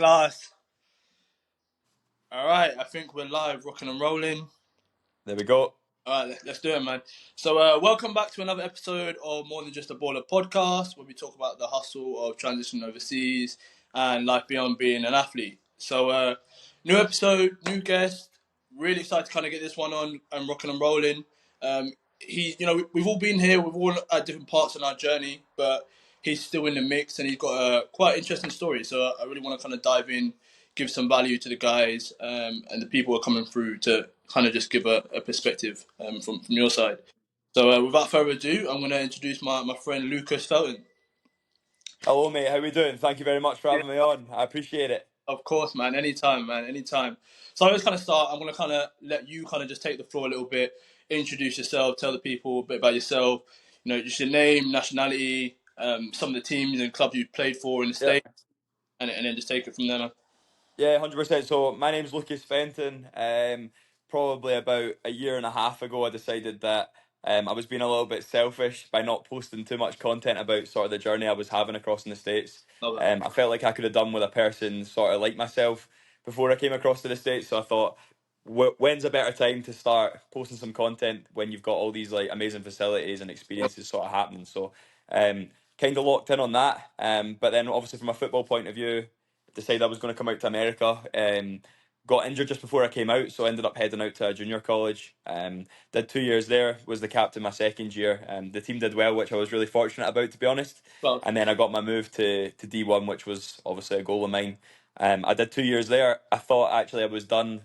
Glass. All right, I think we're live, rocking and rolling. There we go. All right, let's do it, man. So, welcome back to another episode of More Than Just a Baller podcast, where we talk about the hustle of transitioning overseas and life beyond being an athlete. So, new episode, new guest. Really excited to kind of get this one on and rocking and rolling. We've all been here, we've all at different parts in our journey, but he's still in the mix and he's got a quite interesting story. So, I really want to kind of dive in, give some value to the guys and the people who are coming through to kind of just give a perspective from your side. So without further ado, I'm going to introduce my friend Lucas Felton. Hello, mate. How we doing? Thank you very much for having me on. I appreciate it. Of course, man. Anytime, man. Anytime. So I just kind of start. I'm going to kind of let you kind of just take the floor a little bit, introduce yourself, tell the people a bit about yourself. You know, just your name, nationality, some of the teams and clubs you've played for in the Yeah, States, and then just take it from there, man. yeah, 100%. So my name's Lucas Fenton. Probably about a year and a half ago, I decided that I was being a little bit selfish by not posting too much content about sort of the journey I was having across in the States. Love that. I felt like I could have done with a person sort of like myself before I came across to the States. So I thought, when's a better time to start posting some content when you've got all these like amazing facilities and experiences sort of happening? So kind of locked in on that. But then obviously from a football point of view, decided I was going to come out to America. Got injured just before I came out, so ended up heading out to a junior college. Did 2 years there, was the captain my second year. The team did well, which I was really fortunate about, to be honest. Well, And then I got my move to D1, which was obviously a goal of mine. I did 2 years there. I thought actually I was done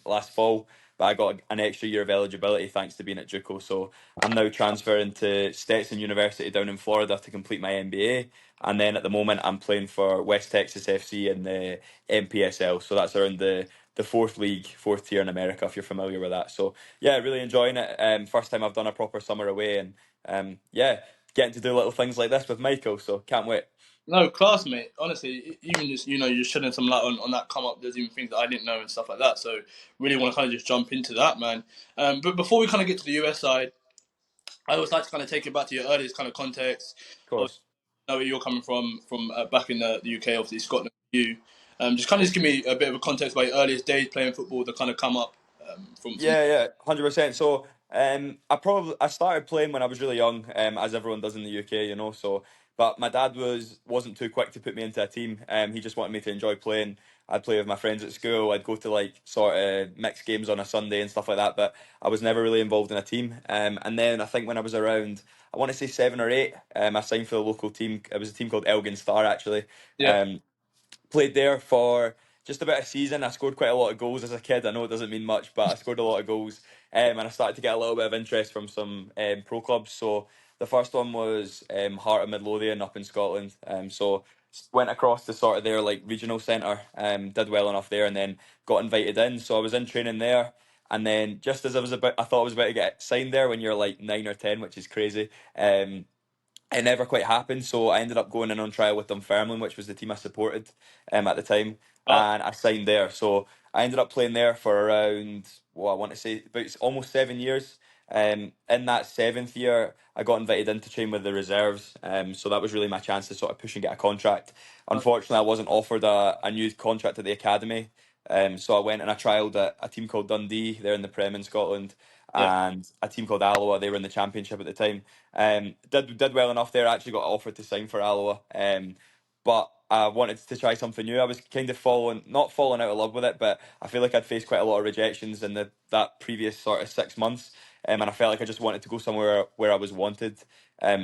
last fall, but I got an extra year of eligibility thanks to being at JUCO. So I'm now transferring to Stetson University down in Florida to complete my MBA. And then at the moment, I'm playing for West Texas FC in the MPSL. So that's around the fourth league, fourth tier in America, if you're familiar with that. So yeah, really enjoying it. First time I've done a proper summer away, and yeah, getting to do little things like this with Michael. So can't wait. no, classmate. Honestly, even just you're shedding some light on that come up. There's even things that I didn't know and stuff like that. So really want to kind of just jump into that, man. But before we kind of get to the US side, I always like to kind of take it back to your earliest kind of context. Of Of course. know where you're coming from back in the UK, obviously Scotland. You just kind of just give me a bit of a context about your earliest days playing football, the kind of come up from. Yeah, 100%. So, I started playing when I was really young, as everyone does in the UK, you know. So, but my dad wasn't too quick to put me into a team. He just wanted me to enjoy playing. I'd play with my friends at school. I'd go to like sort of mixed games on a Sunday and stuff like that. But I was never really involved in a team. And then I think when I was around, I want to say 7 or 8, I signed for the local team. It was a team called Elgin Star actually. Yeah. Um, Played there for just about a season. I scored quite a lot of goals as a kid. I know it doesn't mean much, but I scored a lot of goals. And I started to get a little bit of interest from some pro clubs. So the first one was Heart of Midlothian up in Scotland. So went across to sort of their like regional centre, did well enough there, and then got invited in. So I was in training there. And then just as I thought I was about to get signed there when you're like 9 or 10, which is crazy. It never quite happened, so I ended up going in on trial with Dunfermline, which was the team I supported at the time, Oh, and I signed there. So I ended up playing there for around, well, I want to say about almost 7 years. In that seventh year, I got invited in to train with the reserves, so that was really my chance to sort of push and get a contract. Unfortunately, I wasn't offered a new contract at the academy, so I went and I trialled at a team called Dundee, there in the Prem in Scotland, yeah. and a team called Alloa, they were in the Championship at the time. Did well enough there. I actually got offered to sign for Alloa, but I wanted to try something new. I was kind of not falling out of love with it, but I feel like I'd faced quite a lot of rejections in that previous sort of 6 months, and I felt like I just wanted to go somewhere where I was wanted.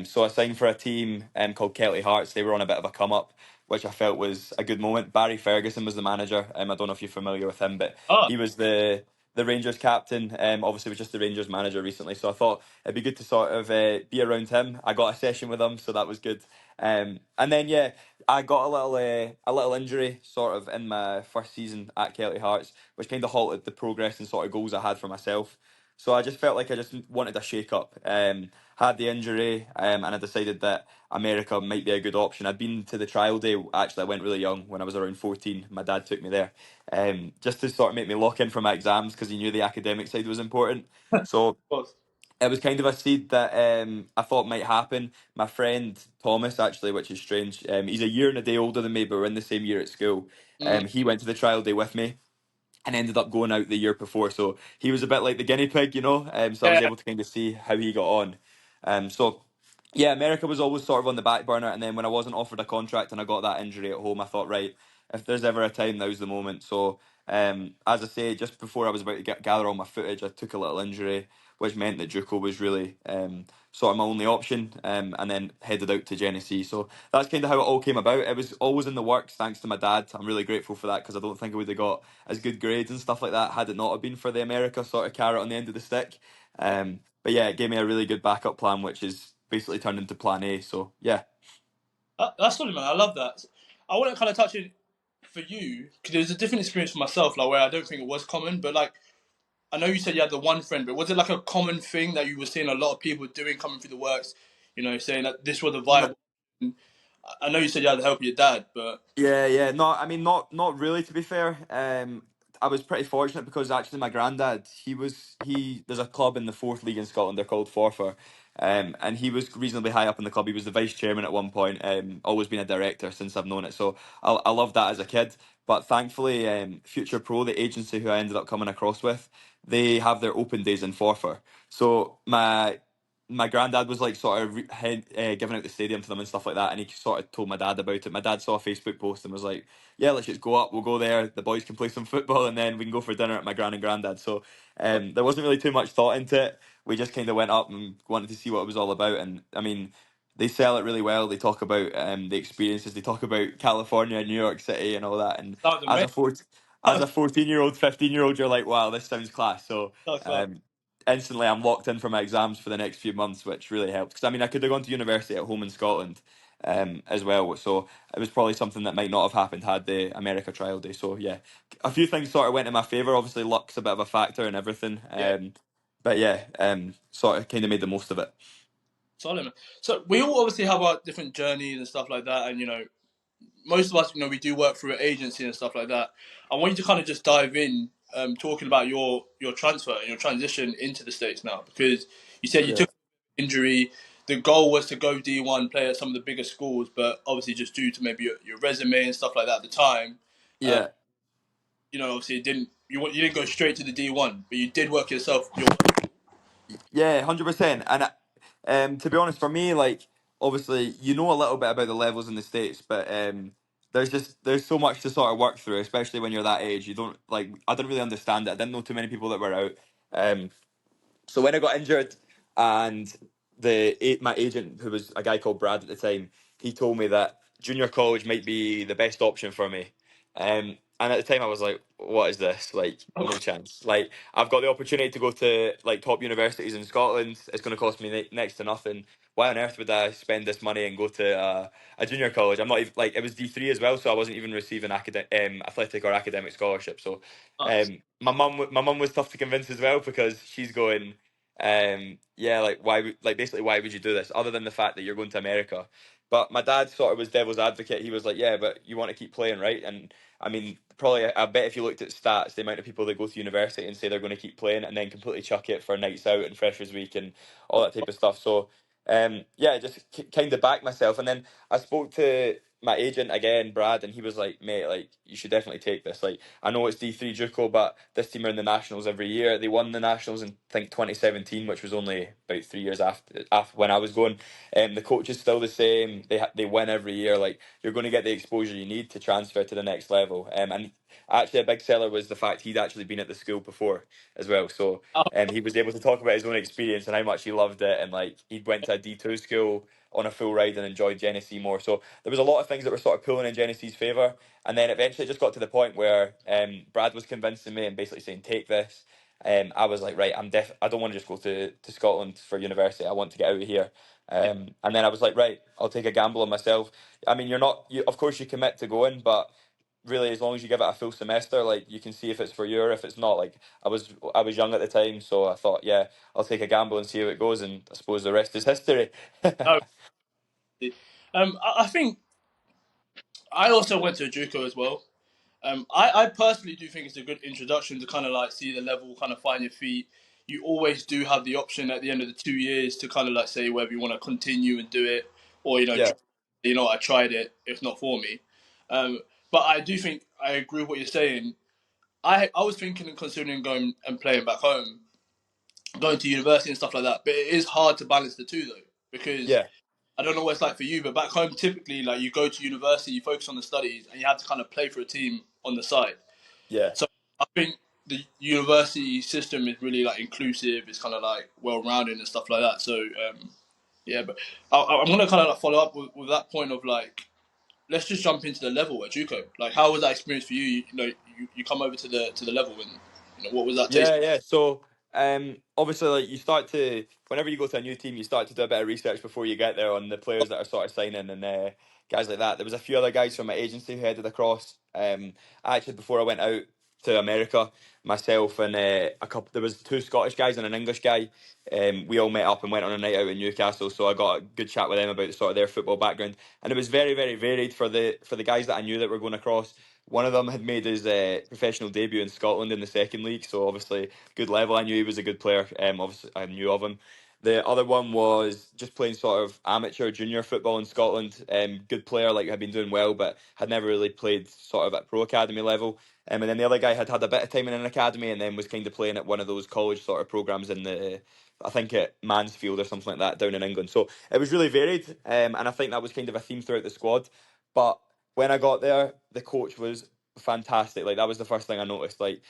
So I signed for a team called Kelty Hearts. They were on a bit of a come up, which I felt was a good moment. Barry Ferguson was the manager. I don't know if you're familiar with him, but Oh, he was the Rangers captain. Obviously was just the Rangers manager recently, so I thought it'd be good to sort of be around him. I got a session with him, so that was good. And then yeah, I got a little injury sort of in my first season at Kelty Hearts, which kind of halted the progress and sort of goals I had for myself. So I just felt like I just wanted a shake up. Had the injury, and I decided that America might be a good option. I'd been to the trial day. Actually, I went really young when I was around 14. My dad took me there, just to sort of make me lock in for my exams because he knew the academic side was important. of So course. it was kind of a seed that I thought might happen. My friend Thomas, actually, which is strange, he's a year and a day older than me, but we're in the same year at school. Mm, He went to the trial day with me and ended up going out the year before. So he was a bit like the guinea pig, you know. So I was yeah. able to kind of see how he got on. So yeah, America was always sort of on the back burner. And then when I wasn't offered a contract and I got that injury at home, I thought, right, if there's ever a time, now's the moment. So as I say, just before I was about to gather all my footage, I took a little injury, which meant that JUCO was really sort of my only option. And then headed out to Genesee. So that's kind of how it all came about. It was always in the works, thanks to my dad. I'm really grateful for that because I don't think I would have got as good grades and stuff like that had it not have been for the America sort of carrot on the end of the stick. But yeah, it gave me a really good backup plan, which is basically turned into Plan A. So yeah, That's solid, man. I love that. I want to kind of touch it for you because it was a different experience for myself, like where I don't think it was common, but like I know you said you had the one friend, but was it like a common thing that you were seeing a lot of people doing coming through the works? You know, saying that this was a no, viable. I know you said you had the help of your dad, but yeah. No, I mean, not really. To be fair, I was pretty fortunate because actually my granddad, he. There's a club in the fourth league in Scotland. They're called Forfar. And he was reasonably high up in the club. He was the vice chairman at one point. Always been a director since I've known it. So I loved that as a kid. But thankfully, Future Pro, the agency who I ended up coming across with, they have their open days in Forfar. So my granddad was like sort of giving out the stadium to them and stuff like that, and he sort of told my dad about it. My dad saw a Facebook post and was like, "Yeah, let's just go up. We'll go there. The boys can play some football, and then we can go for dinner at my gran and granddad." So there wasn't really too much thought into it. We just kind of went up and wanted to see what it was all about. And I mean, they sell it really well. They talk about the experiences. They talk about California, New York City, and all that. And that was as amazing. a as a 14-year-old, 15-year-old, you're like, "Wow, this sounds class." So. That was Um, Instantly I'm locked in for my exams for the next few months, which really helped because I mean I could have gone to university at home in Scotland as well, so it was probably something that might not have happened had the America trial day. So yeah, a few things sort of went in my favour. Obviously luck's a bit of a factor and everything, yeah, but yeah, sort of kind of made the most of it. solid, man. So we all obviously have our different journeys and stuff like that, and you know, most of us, you know, we do work through an agency and stuff like that. I want you to kind of just dive in, talking about your transfer and your transition into the States now, because you said you Yeah, took an injury. The goal was to go D1, play at some of the bigger schools, but obviously just due to maybe your resume and stuff like that at the time, uh, yeah, you know, obviously it didn't you didn't go straight to the D1, but you did work yourself. yeah, 100%. And to be honest, for me, like obviously you know a little bit about the levels in the States, but there's so much to sort of work through, especially when you're that age. You don't like I didn't really understand it. I didn't know too many people that were out. Um, so when I got injured, and my agent, who was a guy called Brad at the time, he told me that junior college might be the best option for me. And at the time, I was like, "What is this? Like, no chance! Like, I've got the opportunity to go to like top universities in Scotland. It's going to cost me next to nothing. Why on earth would I spend this money and go to a junior college? I'm not even like it was D3 as well, so I wasn't even receiving athletic or academic scholarship. So Nice. my mum was tough to convince as well because she's going, yeah, like like basically why would you do this other than the fact that you're going to America? But my dad sort of was devil's advocate. He was like, yeah, but you want to keep playing, right? And I mean, probably I bet if you looked at stats, the amount of people that go to university and say they're going to keep playing and then completely chuck it for nights out and freshers week and all that type of stuff. So yeah, just kind of backed myself. And then I spoke to my agent again, Brad, and he was like, mate, like you should definitely take this. Like I know it's D3 JUCO, but this team are in the nationals every year. They won the nationals in I think 2017, which was only about 3 years after when I was going. The coach is still the same. They win every year. Like you're going to get the exposure you need to transfer to the next level. And actually, a big seller was the fact he'd actually been at the school before as well. So Oh, he was able to talk about his own experience and how much he loved it. And like he went to a D2 school on a full ride and enjoyed Genesee more. So there was a lot of things that were sort of pulling in Genesee's favour. And then eventually it just got to the point where Brad was convincing me and basically saying, take this. I was like, right, I don't want to just go to Scotland for university. I want to get out of here. yeah. And then I was like, right, I'll take a gamble on myself. I mean, of course you commit to going, but really as long as you give it a full semester, like you can see if it's for you or if it's not. Like I was young at the time, so I thought, yeah, I'll take a gamble and see how it goes, and I suppose the rest is history. No, I think I also went to a JUCO as well. I personally do think it's a good introduction to kind of like see the level, kind of find your feet. you always do have the option at the end of the 2 years to kind of like say whether you want to continue and do it, or Yeah, I tried it, it's not for me. Um, but I do think I agree with what you're saying. I was thinking and considering going and playing back home, going to university and stuff like that. But it is hard to balance the two though, because yeah, I don't know what it's like for you, but back home typically like you go to university, you focus on the studies, and you have to kind of play for a team on the side. yeah. So I think the university system is really like inclusive. It's kind of like well rounded and stuff like that. So yeah, but I'm gonna kind of like follow up with that point of like let's just jump into the level at JUCO. Like, how was that experience for you? You come over to the level, and what was that taste? Yeah, yeah. So, obviously, like you start to whenever you go to a new team, you start to do a bit of research before you get there on the players that are sort of signing and guys like that. There was a few other guys from my agency who headed across. Actually, before I went out to America, myself and a couple, there was two Scottish guys and an English guy. We all met up and went on a night out in Newcastle. So I got a good chat with them about sort of their football background, and it was very, very varied for the guys that I knew that were going across. One of them had made his professional debut in Scotland in the second league, so obviously good level. I knew he was a good player. Obviously I knew of him. The other one was just playing sort of amateur junior football in Scotland. Good player, like had been doing well, but had never really played sort of at pro academy level. And then the other guy had had a bit of time in an academy and then was kind of playing at one of those college sort of programs in I think at Mansfield or something like that down in England. So it was really varied, and I think that was kind of a theme throughout the squad. But when I got there, the coach was fantastic. Like that was the first thing I noticed. Like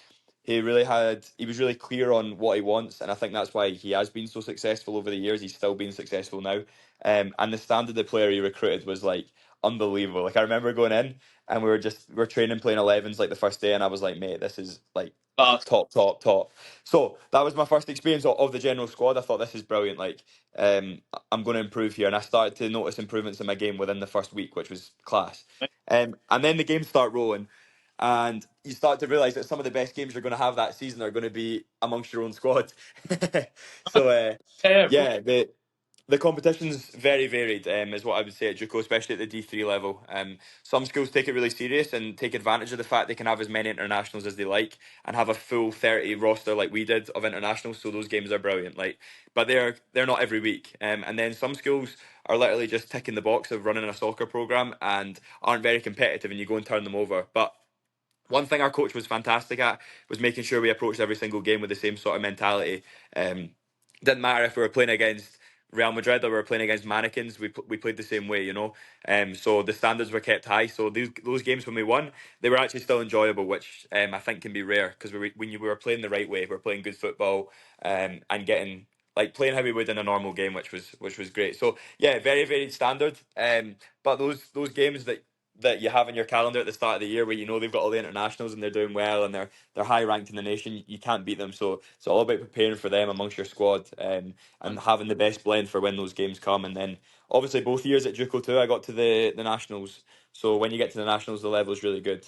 he was really clear on what he wants, and I think that's why he has been so successful over the years. He's still being successful now. And the standard of player he recruited was like unbelievable. Like I remember going in and we were training playing 11s like the first day, and I was like, mate, this is like Class. top, top, top. So that was my first experience of the general squad. I thought this is brilliant. Like, I'm going to improve here, and I started to notice improvements in my game within the first week, which was class. And then the games start rolling, and you start to realise that some of the best games you're going to have that season are going to be amongst your own squad. So, Yeah, bro. yeah, the competition's very varied, is what I would say at JUCO, especially at the D3 level. Some schools take it really serious and take advantage of the fact they can have as many internationals as they like and have a full 30 roster like we did of internationals. So those games are brilliant. Like, but they're not every week. And then some schools are literally just ticking the box of running a soccer program and aren't very competitive, and you go and turn them over. But one thing our coach was fantastic at was making sure we approached every single game with the same sort of mentality. Didn't matter if we were playing against Real Madrid or we were playing against mannequins, we played the same way, you know. So the standards were kept high. So those games when we won, they were actually still enjoyable, which I think can be rare because when we were playing the right way, we were playing good football, and getting like playing how we would in a normal game, which was great. So yeah, very very standard. But those games that you have in your calendar at the start of the year where you know they've got all the internationals and they're doing well and they're high ranked in the nation, you can't beat them. So it's all about preparing for them amongst your squad, and having the best blend for when those games come. And then obviously both years at JUCO too, I got to the nationals. So when you get to the nationals, the level is really good.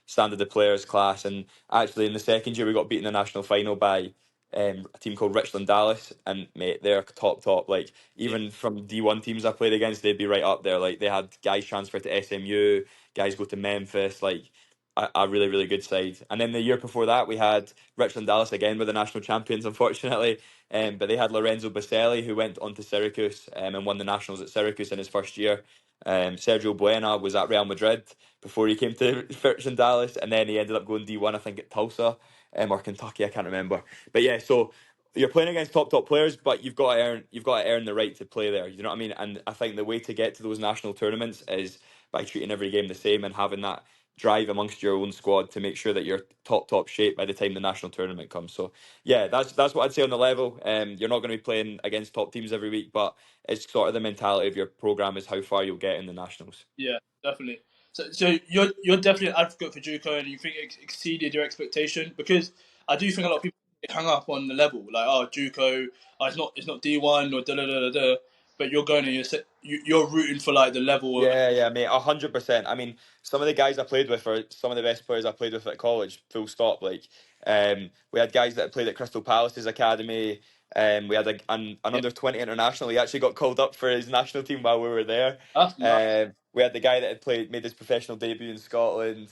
Standard of players, class, and actually in the second year we got beaten in the national final by a team called Richland Dallas, and mate, they're top top. Like Yeah. even from D1 teams I played against, they'd be right up there. Like they had guys transfer to SMU, guys go to Memphis, like a really, really good side. And then the year before that, we had Richland Dallas again with the national champions, unfortunately. But they had Lorenzo Baselli, who went on to Syracuse, and won the nationals at Syracuse in his first year. Sergio Buena was at Real Madrid before he came to Richland Dallas, and then he ended up going D1, I think, at Tulsa, or Kentucky, I can't remember. But yeah, so you're playing against top players, but you've got to earn the right to play there. You know what I mean? And I think the way to get to those national tournaments is by treating every game the same and having that drive amongst your own squad to make sure that you're top shape by the time the national tournament comes. So yeah, that's what I'd say on the level. You're not going to be playing against top teams every week, but it's sort of the mentality of your program is how far you'll get in the nationals. Yeah, definitely. So you're definitely an advocate for JUCO, and you think it exceeded your expectation, because I do think a lot of people hang up on the level, like JUCO, it's not D1 or da da da da da, but you're going and you're rooting for like the level of Yeah, yeah, mate, 100%. I mean, some of the guys I played with are some of the best players I played with at college. Full stop. Like, we had guys that played at Crystal Palace's academy. We had an yeah. under 20 international. He actually got called up for his national team while we were there. That's nice. We had the guy that made his professional debut in Scotland.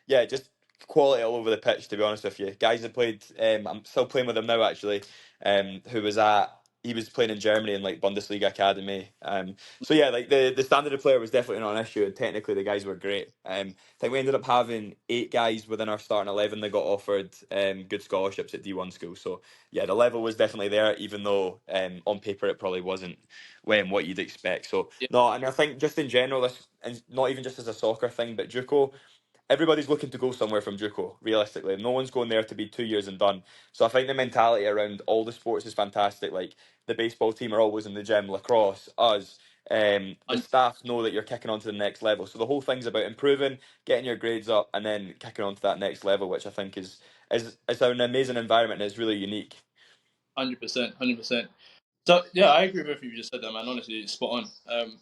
Yeah, just quality all over the pitch, to be honest with you. Guys that played, I'm still playing with him now actually. Who was at? He was playing in Germany in like Bundesliga academy. So yeah, like the standard of player was definitely not an issue, and technically the guys were great. I think we ended up having 8 guys within our starting 11 that got offered good scholarships at D1 school. So yeah, the level was definitely there, even though on paper it probably wasn't what you'd expect. So Yeah, no, and I think just in general, this, and not even just as a soccer thing, but JUCO, everybody's looking to go somewhere from JUCO. Realistically, no one's going there to be 2 years and done. So I think the mentality around all the sports is fantastic. Like the baseball team are always in the gym, lacrosse, us. The and staff know that you're kicking on to the next level. So the whole thing's about improving, getting your grades up, and then kicking on to that next level, which I think is an amazing environment and is really unique. 100%, 100%. So yeah, I agree with everything you just said there, man. Honestly, it's spot on.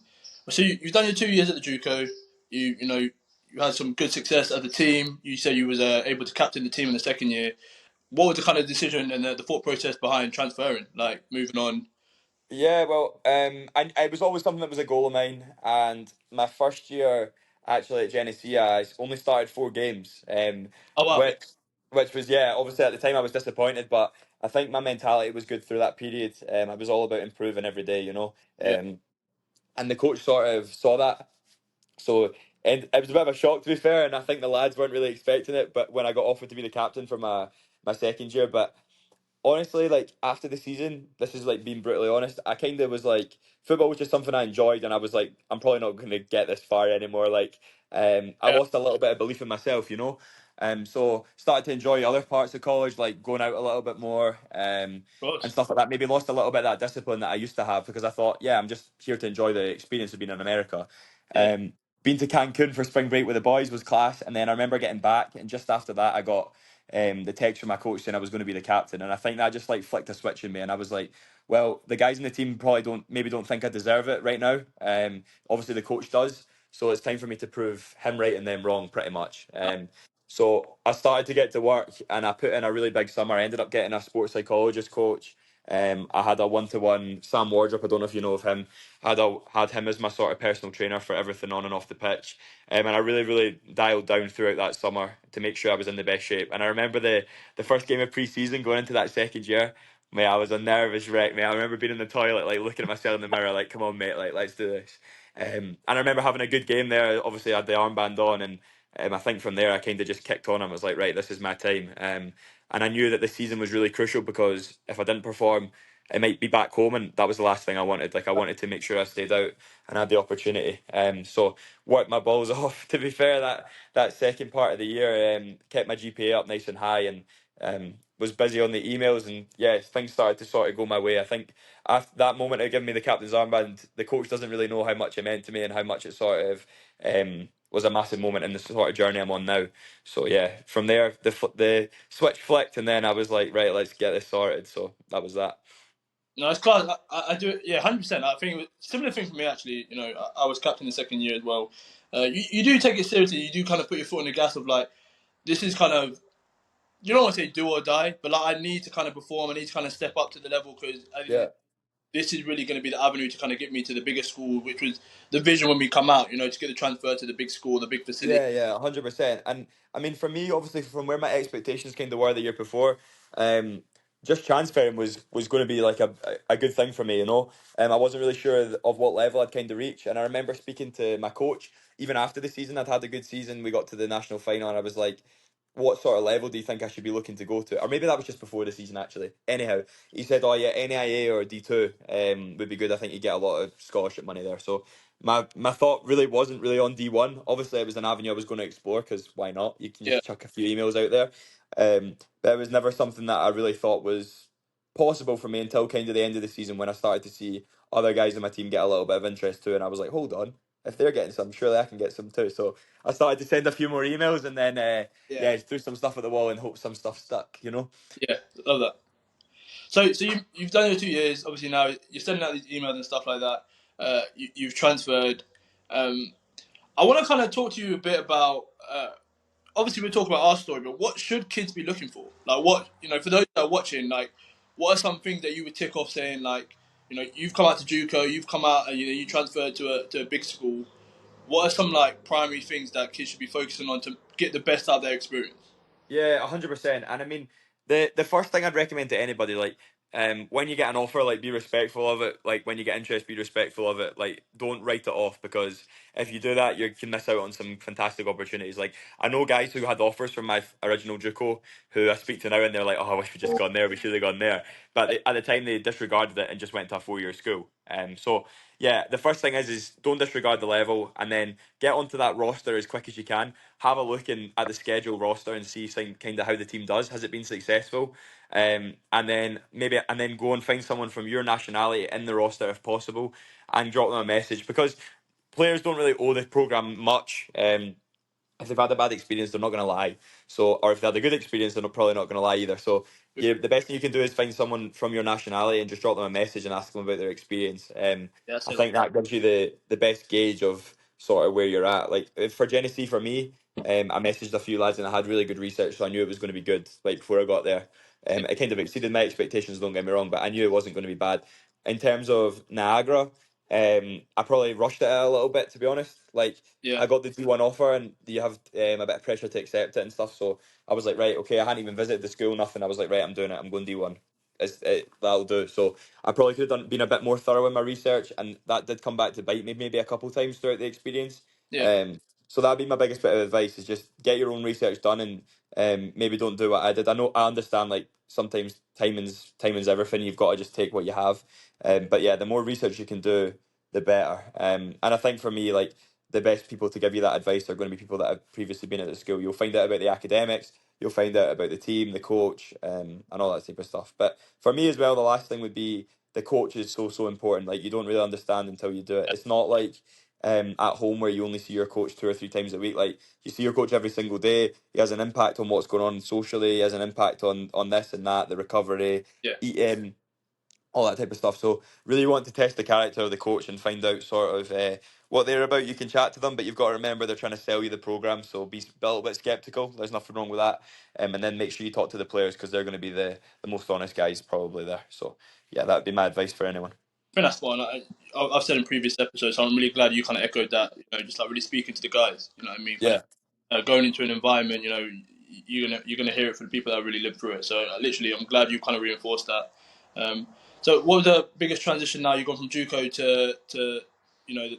So you've done your 2 years at the JUCO. You had some good success as a team. You said you was able to captain the team in the second year. What was the kind of decision and the thought process behind transferring, like moving on? Yeah, well, it was always something that was a goal of mine. And my first year actually at Genesee, I only started 4 games, Oh wow, yeah, which which was, yeah, obviously at the time I was disappointed, but I think my mentality was good through that period. I was all about improving every day, you know. yeah, And the coach sort of saw that, so and it was a bit of a shock to be fair, and I think the lads weren't really expecting it. But when I got offered to be the captain for my second year, but honestly, like after the season, this is like being brutally honest. I kind of was like, football was just something I enjoyed, and I was like, I'm probably not going to get this far anymore. Like, I yeah, of lost a little bit of belief in myself, you know. So started to enjoy other parts of college, like going out a little bit more, and course, stuff like that. Maybe lost a little bit of that discipline that I used to have because I thought, yeah, I'm just here to enjoy the experience of being in America. yeah, Been to Cancun for spring break with the boys was class, and then I remember getting back, and just after that, I got the text from my coach saying I was going to be the captain, and I think that just like flicked a switch in me, and I was like, well, the guys in the team probably don't think I deserve it right now. Obviously the coach does, so it's time for me to prove him right and them wrong, pretty much. So I started to get to work, and I put in a really big summer. I ended up getting a sports psychologist coach. I had a one-to-one Sam Wardrop. I don't know if you know of him. Had him as my sort of personal trainer for everything on and off the pitch. And I really, really dialed down throughout that summer to make sure I was in the best shape. And I remember the first game of pre-season going into that second year, mate, I was a nervous wreck, mate. I remember being in the toilet, like looking at myself in the mirror, like, come on, mate, like let's do this. And I remember having a good game there. Obviously, I had the armband on, and I think from there I kind of just kicked on and was like, right, this is my time. And I knew that the season was really crucial because if I didn't perform, it might be back home, and that was the last thing I wanted. Like I wanted to make sure I stayed out and had the opportunity. So worked my balls off. To be fair, that second part of the year, kept my GPA up nice and high, and was busy on the emails, and yeah, things started to sort of go my way. I think after that moment of giving me the captain's armband, the coach doesn't really know how much it meant to me and how much it sort of was a massive moment in the sort of journey I'm on now. So yeah, from there the switch flicked, and then I was like, right, let's get this sorted. So that was that. No, it's class. I do it. Yeah, 100%. I think it was a similar thing for me actually. I was captain the second year as well. You do take it seriously. You do kind of put your foot on the gas of like, this is kind of, you don't want to say do or die, but like I need to kind of perform. I need to kind of step up to the level because Yeah. this is really going to be the avenue to kind of get me to the bigger school, which was the vision when we come out. To get the transfer to the big school, the big facility. Yeah, 100%. And I mean, for me, obviously, from where my expectations kind of were the year before, um, just transferring was going to be like a good thing for me, you know. I wasn't really sure of what level I'd kind of reach, and I remember speaking to my coach even after the season. I'd had a good season. We got to the national final, and I was like, "What sort of level do you think I should be looking to go to?" Or maybe that was just before the season, actually. Anyhow, he said, "Oh yeah, NAIA or D2 would be good. I think you get a lot of scholarship money there." So my thought really wasn't really on D1. Obviously, it was an avenue I was going to explore because why not? You can Yeah, just chuck a few emails out there. But it was never something that I really thought was possible for me until kind of the end of the season when I started to see other guys in my team get a little bit of interest too, and I was like, hold on, if they're getting some, surely I can get some too. So I started to send a few more emails, and then yeah, yeah, threw some stuff at the wall and hope some stuff stuck. You know. yeah. Love that. So you've done your 2 years. Obviously now you're sending out these emails and stuff like that. You've transferred. Um, I want to kind of talk to you a bit about. Obviously, we're talking about our story, but what should kids be looking for? Like, what for those that are watching, like, what are some things that you would tick off saying, like, you've come out to JUCO, you've come out, and you transferred to a big school. what are some like primary things that kids should be focusing on to get the best out of their experience? Yeah, 100%. And I mean, the first thing I'd recommend to anybody, like, when you get an offer, like, be respectful of it. Like, when you get interest, be respectful of it. Like, don't write it off, because if you do that, you can miss out on some fantastic opportunities. Like, I know guys who had offers from my original JUCO who I speak to now, and they're like, "Oh, I wish we just gone there. We should have gone there." But at the time, they disregarded it and just went to a 4-year school. So yeah, the first thing is don't disregard the level, and then get onto that roster as quick as you can. Have a look at the schedule roster and see kind of how the team does. Has it been successful? And then go and find someone from your nationality in the roster if possible, and drop them a message, because players don't really owe the program much. If they've had a bad experience, they're not going to lie. So, or if they had a good experience, they're probably not going to lie either. So, yeah, the best thing you can do is find someone from your nationality and just drop them a message and ask them about their experience. Yeah, that's I it. think that gives you the best gauge of sort of where you're at. Like for Genesee, for me, I messaged a few lads and I had really good research, so I knew it was going to be good. Like before I got there, it kind of exceeded my expectations. Don't get me wrong, but I knew it wasn't going to be bad. In terms of Niagara, I probably rushed it a little bit, to be honest. Like Yeah, I got the D1 offer, and you have a bit of pressure to accept it and stuff. So I was like, right, okay, I hadn't even visited the school, nothing. I was like, right, I'm doing it. I'm going D1. That'll do. So I probably could have been a bit more thorough in my research, and that did come back to bite me maybe a couple times throughout the experience. yeah, So that'd be my biggest bit of advice: is just get your own research done, and maybe don't do what I did. I understand like sometimes timing's everything. You've got to just take what you have. But yeah, the more research you can do, the better. And I think for me, like the best people to give you that advice are going to be people that have previously been at the school. You'll find out about the academics, you'll find out about the team, the coach, and all that type of stuff. But for me as well, the last thing would be the coach is so important. Like you don't really understand until you do it. It's not like at home where you only see your coach 2 or 3 times a week. Like you see your coach every single day. He has an impact on what's going on socially. He has an impact on this and that, the recovery, yeah. eating, all that type of stuff. So really want to test the character of the coach and find out sort of what they're about. You can chat to them, but you've got to remember they're trying to sell you the program. So be a little bit skeptical. There's nothing wrong with that. And then make sure you talk to the players, because they're going to be the most honest guys probably there. So yeah, that'd be my advice for anyone. I think that's one. I've said in previous episodes, so I'm really glad you kind of echoed that. You know, just like really speaking to the guys. You know what I mean? Kind Yeah. of going into an environment. You know, you're gonna hear it from the people that really lived through it. So literally, I'm glad you kind of reinforced that. So what was the biggest transition now? You've gone from JUCO to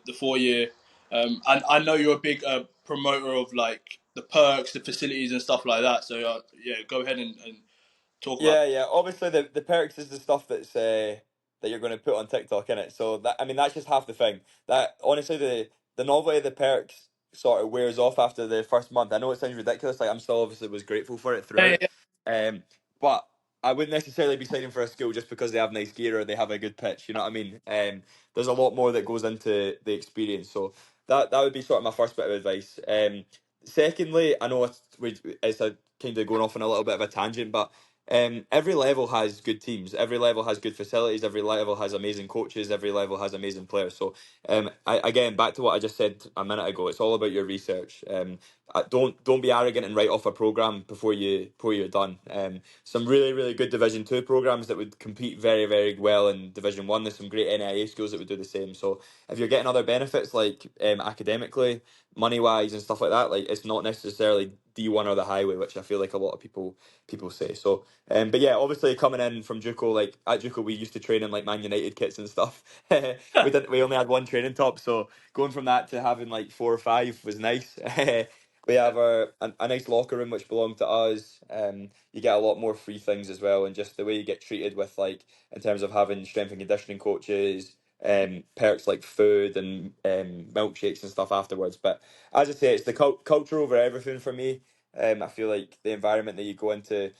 the 4 year. And I know you're a big promoter of like the perks, the facilities, and stuff like that. So yeah, go ahead and talk about. Yeah, yeah. Obviously, the perks is the stuff that you're going to put on TikTok in it. So that, I mean, that's just half the thing. That honestly, the novelty of the perks sort of wears off after the first month. I know it sounds ridiculous. Like I'm still obviously was grateful for it Yeah, throughout. But I wouldn't necessarily be signing for a school just because they have nice gear or they have a good pitch. You know what I mean? There's a lot more that goes into the experience. So that would be sort of my first bit of advice. Secondly, I know it's a kind of going off on a little bit of a tangent, but every level has good teams. Every level has good facilities. Every level has amazing coaches. Every level has amazing players. So, again, back to what I just said a minute ago. It's all about your research. Don't be arrogant and write off a program before you're done. Some really good Division Two programs that would compete very well in Division One. There's some great NIA schools that would do the same. So, if you're getting other benefits like academically, money wise, and stuff like that, like it's not necessarily D1 or the highway, which I feel like a lot of people say. So but yeah, obviously coming in from JUCO, like at JUCO we used to train in like Man United kits and stuff. We only had one training top, so going from that to having like 4 or 5 was nice. We have a nice locker room which belonged to us. You get a lot more free things as well, and just the way you get treated with like in terms of having strength and conditioning coaches, perks like food and milkshakes and stuff afterwards. But as I say, it's the culture over everything for me. I feel like the environment that you go into, it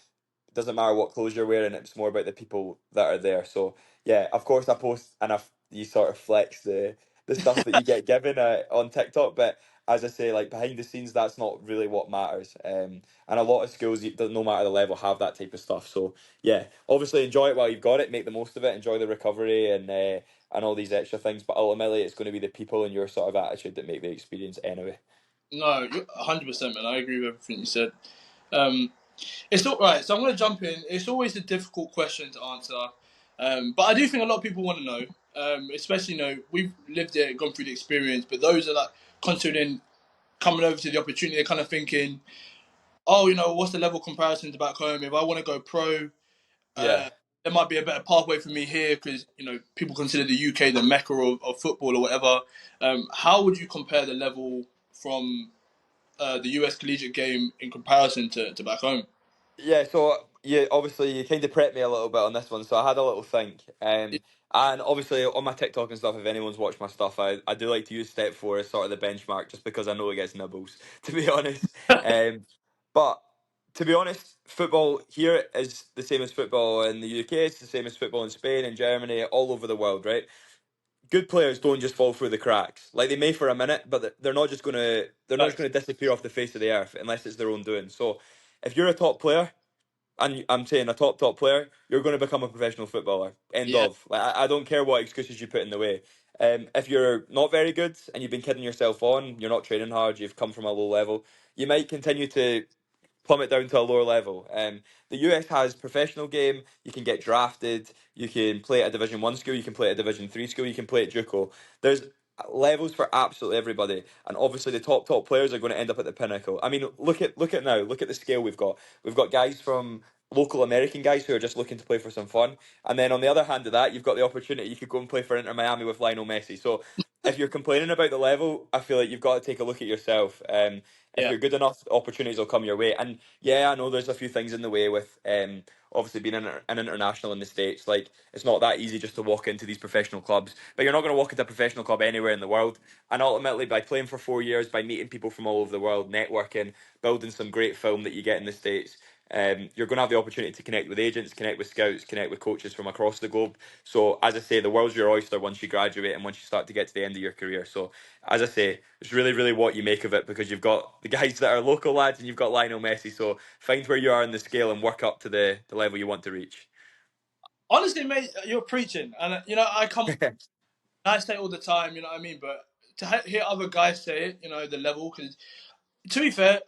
doesn't matter what clothes you're wearing, it's more about the people that are there. So yeah, of course I post and you sort of flex the stuff that you get given on TikTok, but as I say, like behind the scenes, that's not really what matters. And a lot of schools, no matter the level, have that type of stuff. So yeah, obviously enjoy it while you've got it, make the most of it, enjoy the recovery and all these extra things. But ultimately, it's going to be the people and your sort of attitude that make the experience anyway. No, 100%, man. I agree with everything you said. Um, it's all right. So I'm going to jump in. It's always a difficult question to answer, but I do think a lot of people want to know. Especially, we've lived it, gone through the experience. But those are like considering coming over to the opportunity, they're kind of thinking, oh, what's the level comparison to back home? If I want to go pro, Yeah. there might be a better pathway for me here because people consider the UK the mecca of football or whatever. How would you compare the level from the US collegiate game in comparison to back home? Yeah, so you obviously you kind of prepped me a little bit on this one, so I had a little think. And obviously on my TikTok and stuff, if anyone's watched my stuff, I do like to use step four as sort of the benchmark, just because I know it gets nibbles, to be honest. Um, but to be honest, football here is the same as football in the UK. It's the same as football in Spain and Germany, all over the world, right? Good players don't just fall through the cracks. Like they may for a minute, but they're not just Facts. gonna disappear off the face of the earth unless it's their own doing. So if you're a top player, and I'm saying a top player, you're going to become a professional footballer. End Yeah, of. Like I don't care what excuses you put in the way. If you're not very good and you've been kidding yourself on, you're not training hard, you've come from a low level, you might continue to plummet down to a lower level. The US has professional game. You can get drafted. You can play at a Division One school. You can play at a Division Three school. You can play at JUCO. There's levels for absolutely everybody, and obviously the top players are going to end up at the pinnacle. I mean, look at now. Look at the scale we've got. We've got guys from local American guys who are just looking to play for some fun, and then on the other hand of that, you've got the opportunity. You could go and play for Inter Miami with Lionel Messi. So if you're complaining about the level, I feel like you've got to take a look at yourself. If yeah. you're good enough, opportunities will come your way. And yeah, I know there's a few things in the way with obviously being an international in the States. Like it's not that easy just to walk into these professional clubs. But you're not going to walk into a professional club anywhere in the world. And ultimately, by playing for 4 years, by meeting people from all over the world, networking, building some great film that you get in the States. You're going to have the opportunity to connect with agents, connect with scouts, connect with coaches from across the globe. So, as I say, the world's your oyster once you graduate and once you start to get to the end of your career. So, as I say, it's really what you make of it, because you've got the guys that are local lads and you've got Lionel Messi. So, find where you are in the scale and work up to the level you want to reach. Honestly, mate, you're preaching, and I say it all the time, you know what I mean. But to hear other guys say it, the level, because to be fair,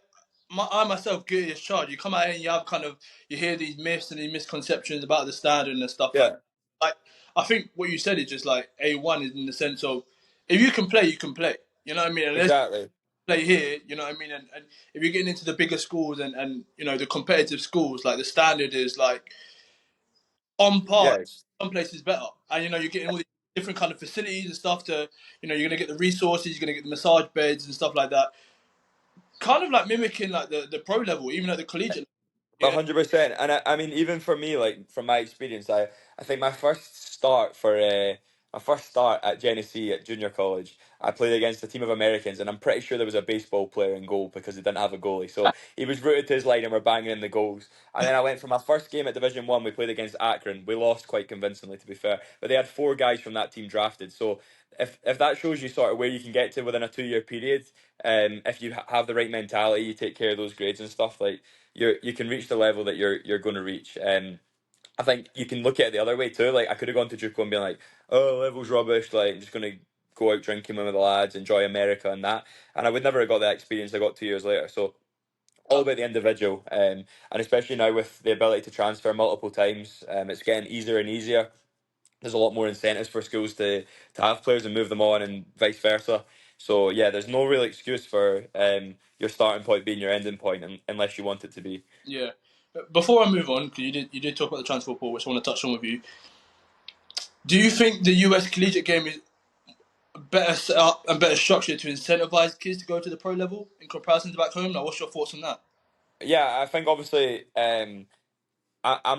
I myself guilty as charged. You come out here and you hear these myths and these misconceptions about the standard and stuff like. Yeah, Like I think what you said is just like A1 is in the sense of if you can play, you can play. You know what I mean? Unless exactly. you play here, you know what I mean. And if you're getting into the bigger schools and the competitive schools, like the standard is like on par. Yes. Some places better, and you're getting all these different kind of facilities and stuff to you're gonna get the resources, you're gonna get the massage beds and stuff like that. Kind of like mimicking like the pro level, even at the collegiate. A Yeah, 100%, and I mean, even for me, like from my experience, I think my first start at Genesee at junior college, I played against a team of Americans, and I'm pretty sure there was a baseball player in goal because they didn't have a goalie, so he was rooted to his line and we're banging in the goals. And then I went for my first game at Division One. We played against Akron. We lost quite convincingly, to be fair, but they had 4 guys from that team drafted. So if that shows you sort of where you can get to within a 2 year period, if you have the right mentality, you take care of those grades and stuff like you can reach the level that you're going to reach. I think you can look at it the other way too. Like I could have gone to JUCO and been like, "Oh, level's rubbish. Like I'm just going to go out drinking with the lads, enjoy America and that." And I would never have got that experience I got 2 years later. So all uh, about the individual, and especially now with the ability to transfer multiple times, it's getting easier and easier. There's a lot more incentives for schools to have players and move them on, and vice versa. So yeah, there's no real excuse for your starting point being your ending point, unless you want it to be. yeah. Before I move on, because you did talk about the transfer pool, which I want to touch on with you. Do you think the US collegiate game is better set up and better structured to incentivize kids to go to the pro level in comparison to back home? Now, what's your thoughts on that? Yeah, I think obviously I'm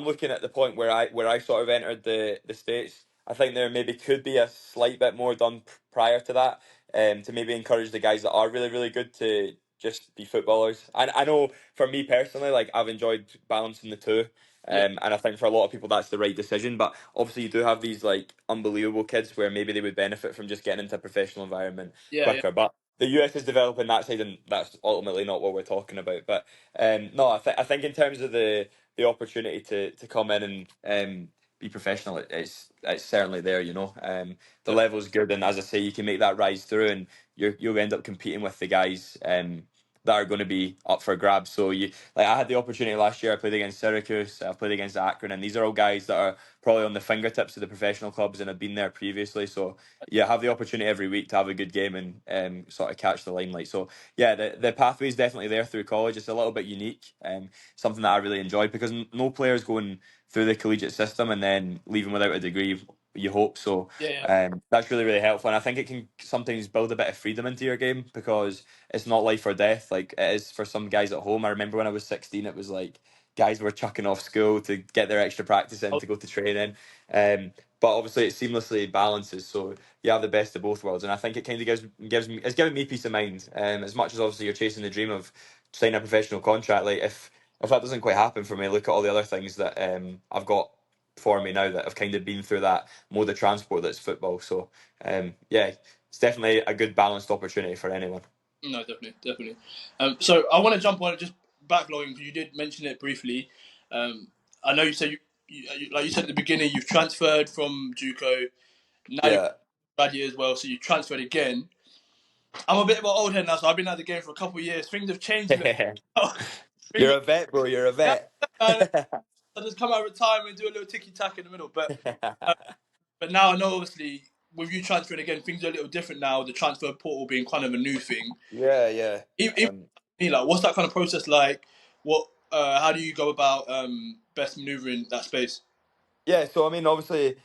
looking at the point where I sort of entered the States. I think there maybe could be a slight bit more done prior to that, to maybe encourage the guys that are really good to just be footballers. And I know for me personally, like I've enjoyed balancing the two. Yeah, And I think for a lot of people that's the right decision. But obviously you do have these like unbelievable kids where maybe they would benefit from just getting into a professional environment yeah, yeah, quicker. But the US is developing that side, and that's ultimately not what we're talking about. But no, I think in terms of the opportunity to come in and be professional, it's certainly there. The yeah. level's good, and as I say, you can make that rise through, and you'll end up competing with the guys. that are going to be up for grabs. So you like I had the opportunity last year. I played against Syracuse. I played against Akron, and these are all guys that are probably on the fingertips of the professional clubs and have been there previously. So yeah, have the opportunity every week to have a good game and sort of catch the limelight. So yeah, the pathway is definitely there through college. It's a little bit unique, something that I really enjoyed because no player's going through the collegiate system and then leaving without a degree. You hope so. Yeah, yeah. That's really really helpful, and I think it can sometimes build a bit of freedom into your game because it's not life or death like it is for some guys at home. I remember when I was 16, it was like guys were chucking off school to get their extra practice in Oh, to go to training. But obviously it seamlessly balances, so you have the best of both worlds, and I think it kind of gives me it's giving me peace of mind. As much as obviously you're chasing the dream of signing a professional contract, like if that doesn't quite happen for me, look at all the other things that I've got for me now that have kind of been through that mode of transport that's football. So yeah, it's definitely a good balanced opportunity for anyone. no, definitely, definitely. So I want to jump on it, just backlogging because you did mention it briefly. I know you said like you said at the beginning, you've transferred from JUCO. Now you're Yeah. grad year as well, so you transferred again. I'm a bit of an old head now, so I've been out of the game for a couple of years. Things have changed a little. You're Things, a vet, bro. You're a yeah, vet. man, I just come out of retirement and do a little ticky tack in the middle. Uh, but now I know obviously with you transferring again, things are a little different now. The transfer portal being kind of a new thing. Yeah, yeah. Even me, like, what's that kind of process like? What, how do you go about best maneuvering that space? Yeah, so I mean, obviously,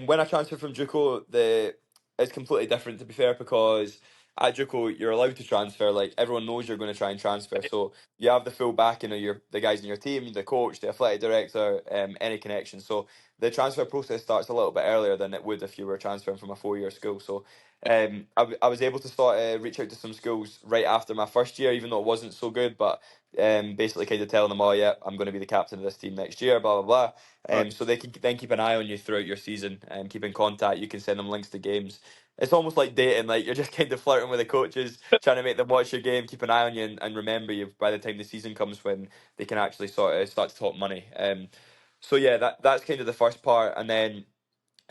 when I transferred from JUCO, it's completely different to be fair because at JUCO you're allowed to transfer. Like everyone knows you're going to try and transfer, so you have the full backing of the guys in your team, the coach, the athletic director, any connection. So the transfer process starts a little bit earlier than it would if you were transferring from a 4 year school. So I was able to start reach out to some schools right after my first year, even though it wasn't so good, but basically kind of telling them, oh yeah, I'm going to be the captain of this team next year, blah blah blah. Right. So they can then keep an eye on you throughout your season and keep in contact. You can send them links to games. It's almost like dating, like you're just kind of flirting with the coaches, trying to make them watch your game, keep an eye on you, and remember you by the time the season comes when they can actually sort of start to talk money. So yeah, that's kind of the first part, and then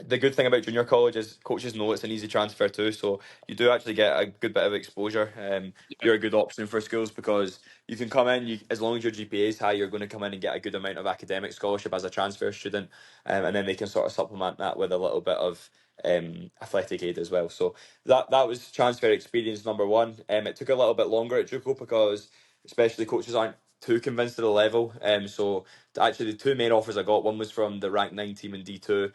the good thing about junior college is coaches know it's an easy transfer too, so you do actually get a good bit of exposure. Yeah. You're a good option for schools because you can come in, as long as your GPA is high, you're going to come in and get a good amount of academic scholarship as a transfer student, and then they can sort of supplement that with a little bit of athletic aid as well. So that was transfer experience number one. It took a little bit longer at JUCO because especially coaches aren't too convinced of the level. So actually the two main offers I got, one was from the rank 9 team in D2.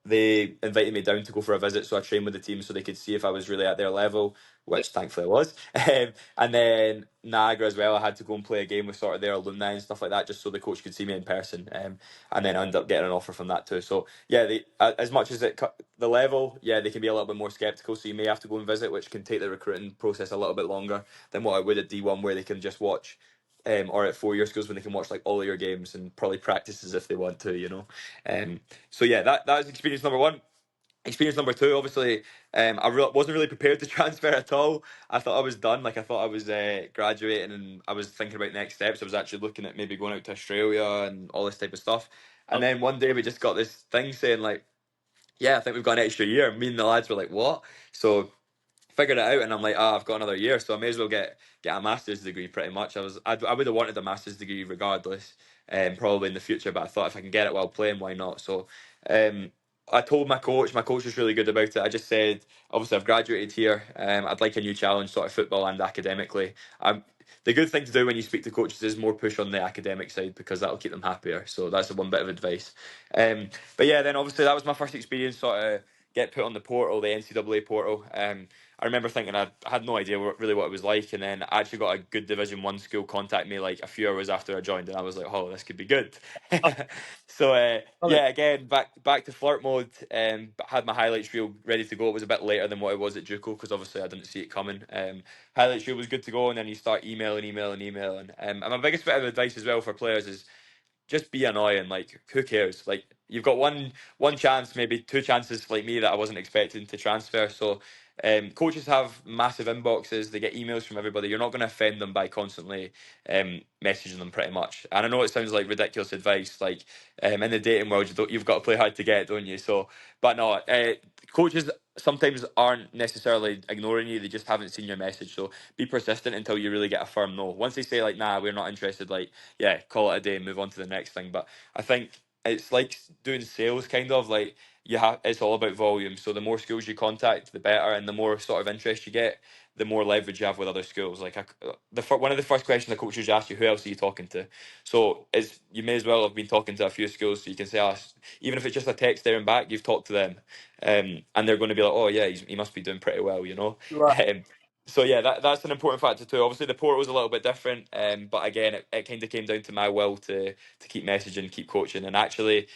They invited me down to go for a visit, so I trained with the team so they could see if I was really at their level, Yeah. which thankfully I was. And then Niagara as well, I had to go and play a game with sort of their alumni and stuff like that, just so the coach could see me in person. And then I ended up getting an offer from that too. So yeah, as much as the level, yeah, they can be a little bit more skeptical, so you may have to go and visit, which can take the recruiting process a little bit longer than what I would at D1, where they can just watch. Or at 4 year schools when they can watch like all of your games and probably practices if they want to, you know. So yeah, that was experience number one. Experience number two, obviously, wasn't really prepared to transfer at all. I thought I was done. Like I thought I was graduating, and I was thinking about next steps. I was actually looking at maybe going out to Australia and all this type of stuff. And Okay. then one day we just got this thing saying like, "Yeah, I think we've got an extra year." Me and the lads were like, "What?" So figured it out, and I'm like, I've got another year, so I may as well get a master's degree. Pretty much, I would have wanted a master's degree regardless, probably in the future. But I thought if I can get it while playing, why not? So, I told my coach. My coach was really good about it. I just said, obviously, I've graduated here. I'd like a new challenge, sort of football and academically. The good thing to do when you speak to coaches is more push on the academic side because that'll keep them happier. So that's the one bit of advice. But yeah, then obviously that was my first experience, sort of get put on the portal, the NCAA portal. I remember thinking I had no idea really what it was like, and then I actually got a good Division 1 school contact me like a few hours after I joined, and I was like, "Oh, this could be good." So Okay. yeah, again back to flirt mode. But had my highlights reel ready to go. It was a bit later than what it was at JUCO because obviously I didn't see it coming. Highlights reel was good to go, and then you start emailing. And my biggest bit of advice as well for players is just be annoying. Like, who cares? Like, you've got one chance, maybe two chances like me that I wasn't expecting to transfer. So coaches have massive inboxes. They get emails from everybody. You're not going to offend them by constantly messaging them, pretty much. And I know it sounds like ridiculous advice. Like in the dating world, you've got to play hard to get, don't you? So, but no, coaches sometimes aren't necessarily ignoring you. They just haven't seen your message. So be persistent until you really get a firm no. Once they say like, nah, we're not interested, like, yeah, call it a day and move on to the next thing. But I think it's like doing sales, kind of like you have. It's all about volume. So the more schools you contact, the better, and the more sort of interest you get, the more leverage you have with other schools. Like one of the first questions the coach usually ask you, who else are you talking to? So it's you may as well have been talking to a few schools, so you can say, even if it's just a text there and back, you've talked to them, and they're going to be like, oh yeah, he must be doing pretty well, you know. Right. So yeah, that's an important factor too. Obviously, the portal was a little bit different, but again, it kind of came down to my will to keep messaging, keep coaching, and actually,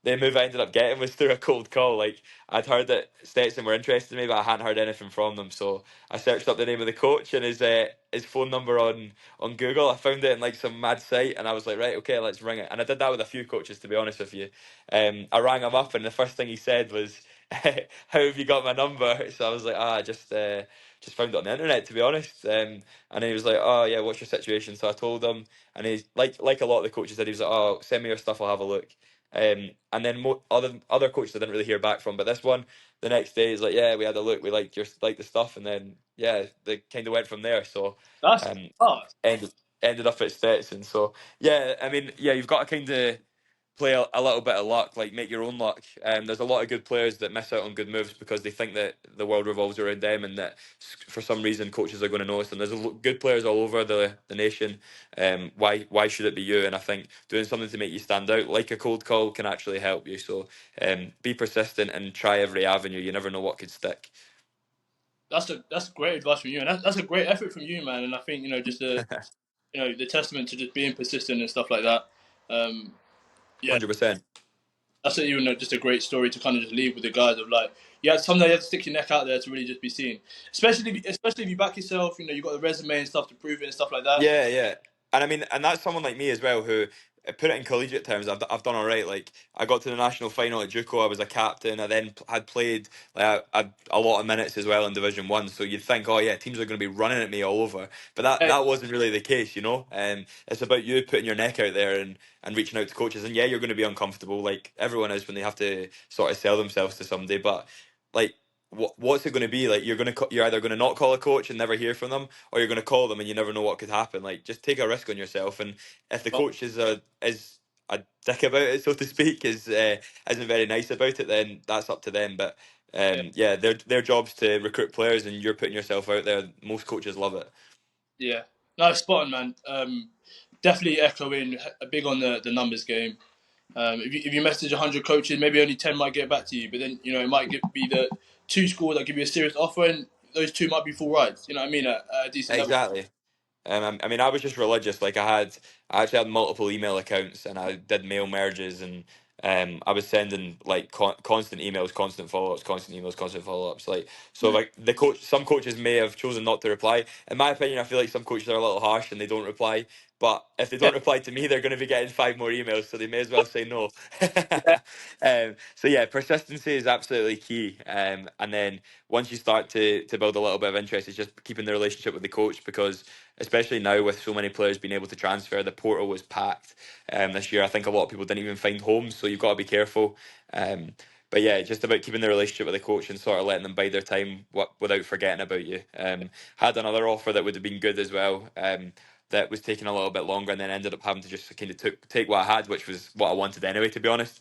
the move I ended up getting was through a cold call. Like I'd heard that Stetson were interested in me, but I hadn't heard anything from them. So I searched up the name of the coach and his phone number on Google. I found it in like some mad site, and I was like, right, okay, let's ring it. And I did that with a few coaches, to be honest with you. I rang him up, and the first thing he said was, "How have you got my number?" So I was like, just found it on the internet, to be honest. And he was like, "Oh yeah, what's your situation?" So I told him, and he's like a lot of the coaches did. He was like, "Oh, send me your stuff, I'll have a look." And then other coaches I didn't really hear back from, but this one, the next day, is like, "Yeah, we had a look, we liked the stuff," and then yeah, they kind of went from there. So, That's um, hard. ended up at Stetson. So yeah, I mean, yeah, you've got to kind of play a little bit of luck, like make your own luck. There's a lot of good players that miss out on good moves because they think that the world revolves around them, and that for some reason coaches are going to notice them. There's good players all over the nation. Why should it be you? And I think doing something to make you stand out, like a cold call, can actually help you. So be persistent and try every avenue. You never know what could stick. That's great advice from you, and that's a great effort from you, man. And I think just the testament to just being persistent and stuff like that. Um, yeah, 100%. that's just a great story to kind of just leave with the guys of like, yeah, sometimes you have to stick your neck out there to really just be seen. Especially if you back yourself, you got the resume and stuff to prove it and stuff like that. Yeah, yeah. And I mean, and that's someone like me as well who, put it in collegiate terms, I've done all right. Like, I got to the national final at JUCO, I was a captain. I then had played like a lot of minutes as well in Division 1. So you'd think, oh yeah, teams are going to be running at me all over. But Hey, that wasn't really the case, you know? It's about you putting your neck out there and reaching out to coaches. And yeah, you're going to be uncomfortable, like everyone is when they have to sort of sell themselves to somebody. But like, what's it going to be like? You're either going to not call a coach and never hear from them, or you're going to call them and you never know what could happen. Like, just take a risk on yourself. And if the well, coach is a dick about it, so to speak, isn't very nice about it, then that's up to them. But yeah, yeah, their job's to recruit players, and you're putting yourself out there. Most coaches love it. yeah, no, spot on, man. Definitely echoing big on the numbers game. If you message 100 coaches, maybe only 10 might get back to you, but then it might be the two schools that give you a serious offer, and those two might be full rides. You know what I mean? At a decent level. Exactly. I mean, I was just religious. Like I actually had multiple email accounts, and I did mail merges, and I was sending like constant emails, constant follow ups, constant emails, constant follow ups. Like, so, Mm. like some coaches may have chosen not to reply. In my opinion, I feel like some coaches are a little harsh and they don't reply. But if they Yeah, don't reply to me, they're going to be getting five more emails, so they may as well say no. yeah, So yeah, persistency is absolutely key. And then once you start to build a little bit of interest, it's just keeping the relationship with the coach, because especially now with so many players being able to transfer, the portal was packed this year. I think a lot of people didn't even find homes, so you've got to be careful. But yeah, just about keeping the relationship with the coach and sort of letting them bide their time without forgetting about you. Had another offer that would have been good as well. That was taking a little bit longer, and then ended up having to just kind of take what I had, which was what I wanted anyway, to be honest.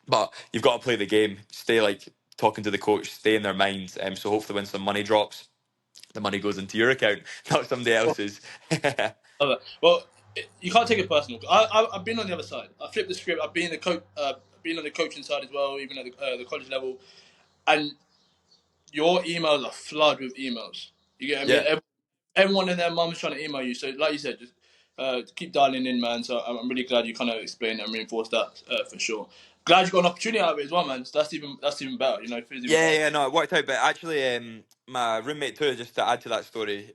But you've got to play the game, stay like talking to the coach, stay in their minds. So hopefully, when some money drops, the money goes into your account, not somebody else's. love it. Well, you can't take it personal. I've been on the other side. I flipped the script. I've been been on the coaching side as well, even at the college level, and your emails are flooded with emails. You get what I mean? Yeah, Everyone and their mum's trying to email you. So, like you said, just keep dialing in, man. So I'm really glad you kind of explained and reinforced that for sure. glad you got an opportunity out of it as well, man. So that's even better. You know, it feels even Yeah, better. yeah, no, it worked out. But actually, my roommate too. Just to add to that story,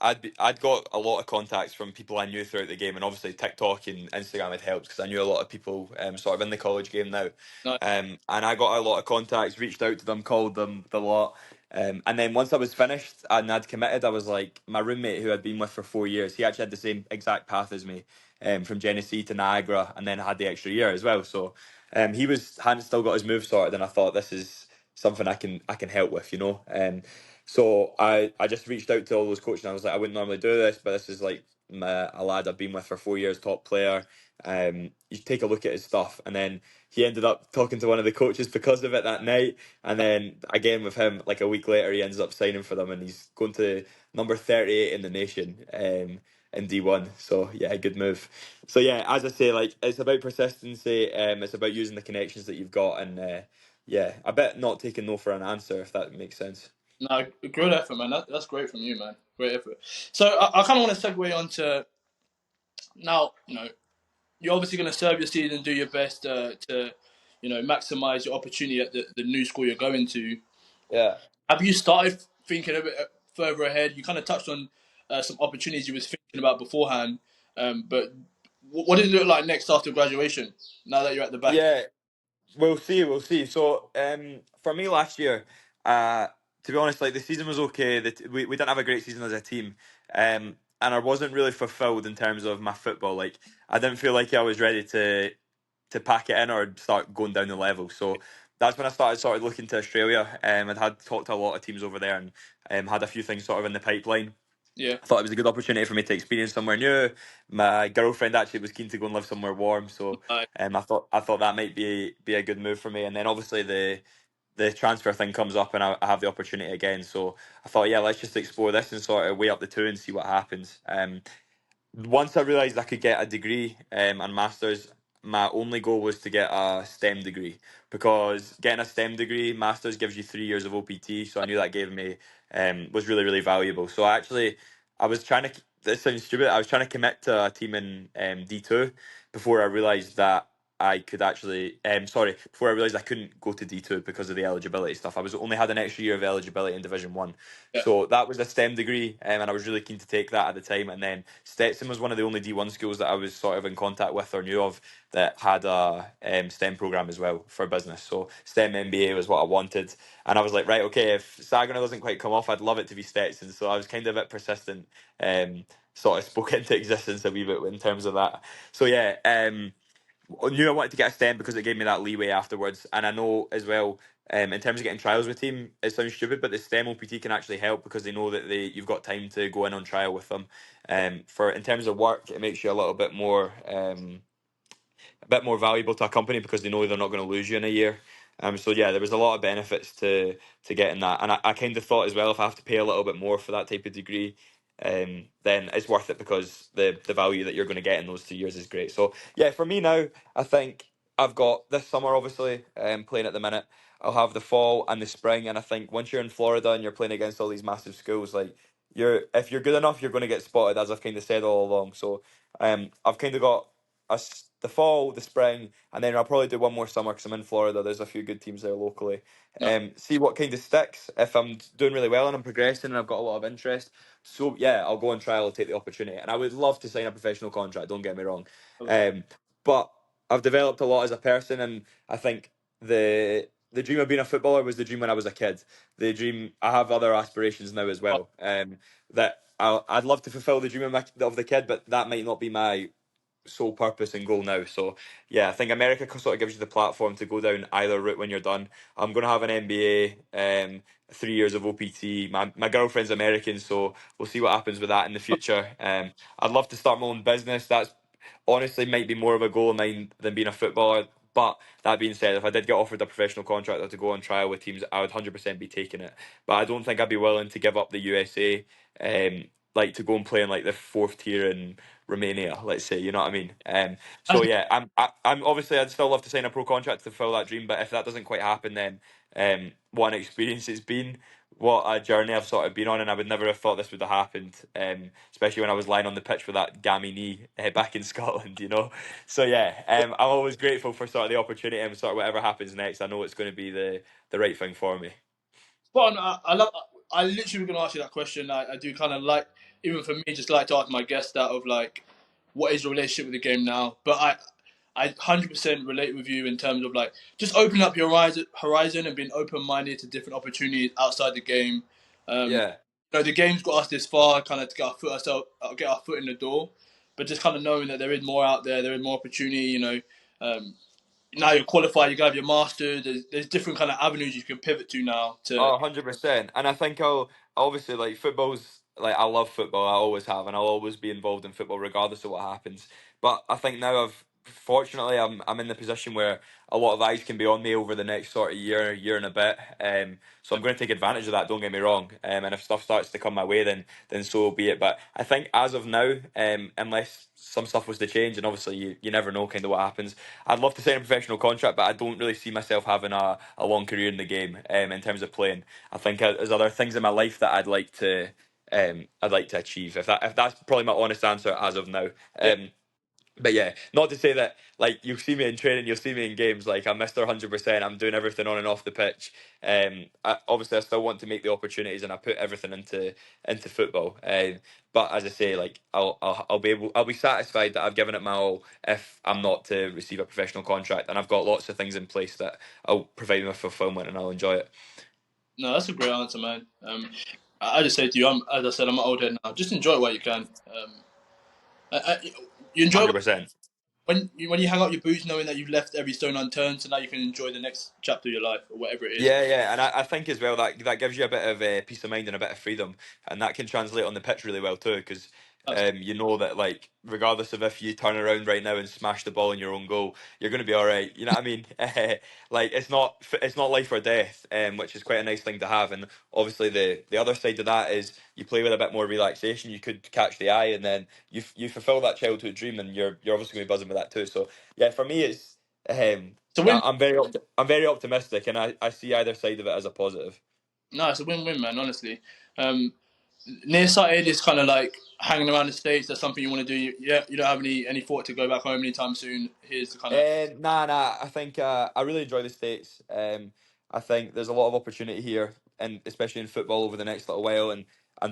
I'd got a lot of contacts from people I knew throughout the game, and obviously TikTok and Instagram had helped because I knew a lot of people sort of in the college game now. No, And I got a lot of contacts, reached out to them, called them the lot. And then once I was finished and I'd committed, I was like, my roommate who I'd been with for 4 years, he actually had the same exact path as me, from Genesee to Niagara, and then had the extra year as well. So he hadn't still got his move sorted, and I thought this is something I can help with, you know. So I just reached out to all those coaches and I was like, I wouldn't normally do this, but this is like a lad I've been with for 4 years, top player. You take a look at his stuff, and then he ended up talking to one of the coaches because of it that night, and then again with him, like a week later, he ends up signing for them, and he's going to number 38 in the nation. In D1, so yeah, good move. So yeah, as I say, like it's about persistency. It's about using the connections that you've got, and yeah, I bet not taking no for an answer, if that makes sense. no, good effort, man. That's great from you, man. Great effort. So I kind of want to segue on to now. You know, you're obviously going to serve your season and do your best to, you know, maximize your opportunity at the new school you're going to. Yeah. Have you started thinking a bit further ahead? You kind of touched on some opportunities you was thinking about beforehand, but what does it look like next after graduation? Now that you're at the back. Yeah, we'll see, we'll see. So, for me last year, uh, to be honest, like the season was okay. We didn't have a great season as a team, and I wasn't really fulfilled in terms of my football. Like I didn't feel like I was ready to pack it in or start going down the level. So that's when I started sort of looking to Australia. I'd had talked to a lot of teams over there and had a few things sort of in the pipeline. Yeah. I thought it was a good opportunity for me to experience somewhere new. My girlfriend actually was keen to go and live somewhere warm, so Uh, I thought that might be a good move for me. And then obviously the transfer thing comes up, and I have the opportunity again. So I thought, yeah, let's just explore this and sort of weigh up the two and see what happens. Once I realised I could get a degree and masters, my only goal was to get a STEM degree, because getting a STEM degree, masters gives you 3 years of OPT. So I knew that gave me was really really valuable. So I was trying to. This sounds stupid. I was trying to commit to a team in D2 before I realised that I could actually, sorry, before I realised I couldn't go to D2 because of the eligibility stuff. I was only had an extra year of eligibility in Division 1. yeah. So that was a STEM degree, and I was really keen to take that at the time. And then Stetson was one of the only D1 schools that I was sort of in contact with or knew of that had a STEM program as well for business. So STEM MBA was what I wanted. And I was like, right, okay, if Saginaw doesn't quite come off, I'd love it to be Stetson. So I was kind of a bit persistent, sort of spoke into existence a wee bit in terms of that. So yeah, I knew I wanted to get a STEM because it gave me that leeway afterwards. And I know as well, in terms of getting trials with team, it sounds stupid, but the STEM OPT can actually help because they know that you've got time to go in on trial with them. For in terms of work, it makes you a little bit more. A bit more valuable to a company because they know they're not going to lose you in a year. So yeah, there was a lot of benefits to getting that, and I kind of thought as well, if I have to pay a little bit more for that type of degree, then it's worth it because the value that you're going to get in those 2 years is great. So yeah, for me now, I think I've got this summer obviously playing at the minute. I'll have the fall and the spring, and I think once you're in Florida and you're playing against all these massive schools, like if you're good enough, you're going to get spotted, as I've kind of said all along. So I've kind of got the fall, the spring, and then I'll probably do one more summer because I'm in Florida. There's a few good teams there locally. No, See what kind of sticks. If I'm doing really well and I'm progressing and I've got a lot of interest, so yeah, I'll go on trial and take the opportunity. And I would love to sign a professional contract. Don't get me wrong, um, but I've developed a lot as a person, and I think the dream of being a footballer was the dream when I was a kid. The dream I have other aspirations now as well. That I'd love to fulfil the dream of the kid, but that might not be my sole purpose and goal now. So yeah, I think America sort of gives you the platform to go down either route when you're done. I'm going to have an MBA, 3 years of OPT. My girlfriend's American, so we'll see what happens with that in the future. I'd love to start my own business. That's honestly might be more of a goal of mine than being a footballer. But that being said, if I did get offered a professional contract or to go on trial with teams, I would 100% be taking it. But I don't think I'd be willing to give up the USA, like to go and play in like the fourth tier in Romania, let's say. You know what I mean? So yeah, I'm obviously I'd still love to sign a pro contract to fulfill that dream. But if that doesn't quite happen, then what an experience it's been. what a journey I've sort of been on, and I would never have thought this would have happened. Especially when I was lying on the pitch with that gammy knee back in Scotland, you know. So yeah, I'm always grateful for sort of the opportunity, and sort of whatever happens next, I know it's going to be the right thing for me. But I love. I literally was going to ask you that question. I do kind of like, even for me, just like to ask my guest that of like, what is your relationship with the game now? But I 100% relate with you in terms of like just opening up your horizon and being open minded to different opportunities outside the game. Yeah. The game's got us this far, kind of to get our foot in the door. But just kind of knowing that there is more out there, there is more opportunity. Um, now you're qualified, you got to have your masters. There's different kind of avenues you can pivot to now. To Oh, 100%. And I think I'll obviously like football's like I love football. I always have, and I'll always be involved in football regardless of what happens. But I think now fortunately I'm in the position where a lot of eyes can be on me over the next sort of year and a bit. So I'm going to take advantage of that. Don't get me wrong. And if stuff starts to come my way, then so be it. But I think as of now, unless some stuff was to change, and obviously you never know kind of what happens. I'd love to sign a professional contract, but I don't really see myself having a long career in the game in terms of playing. I think there's other things in my life that I'd like to achieve. If that's probably my honest answer as of now. yeah, But yeah, not to say that like you'll see me in training, you'll see me in games. Like I'm Mr. 100%. I'm doing everything on and off the pitch. Obviously, I still want to make the opportunities, and I put everything into football. But as I say, like I'll be satisfied that I've given it my all if I'm not to receive a professional contract, and I've got lots of things in place that I'll provide me with fulfillment, and I'll enjoy it. no, that's a great answer, man. I just say to you, as I said, I'm an old head now. Just enjoy it while you can. You enjoy 100%. when you hang up your boots, knowing that you've left every stone unturned, so now you can enjoy the next chapter of your life or whatever it is. Yeah, yeah, and I think as well that that gives you a bit of peace of mind and a bit of freedom, and that can translate on the pitch really well too, because That's, you know that like regardless of if you turn around right now and smash the ball in your own goal, you're going to be all right. You know what I mean? Like it's not life or death, which is quite a nice thing to have. And obviously the other side of that is you play with a bit more relaxation. You could catch the eye, and then you fulfill that childhood dream, and you're obviously going to be buzzing with that too. So yeah, for me it's. it's a win. I'm very optimistic, and I see either side of it as a positive. No, it's a win-win, man. Honestly, um, nearsighted is kind of like hanging around the states. That's something you want to do. You don't have any thought to go back home anytime soon. Here's the kind of Nah. I think I really enjoy the States. I think there's a lot of opportunity here, and especially in football over the next little while, and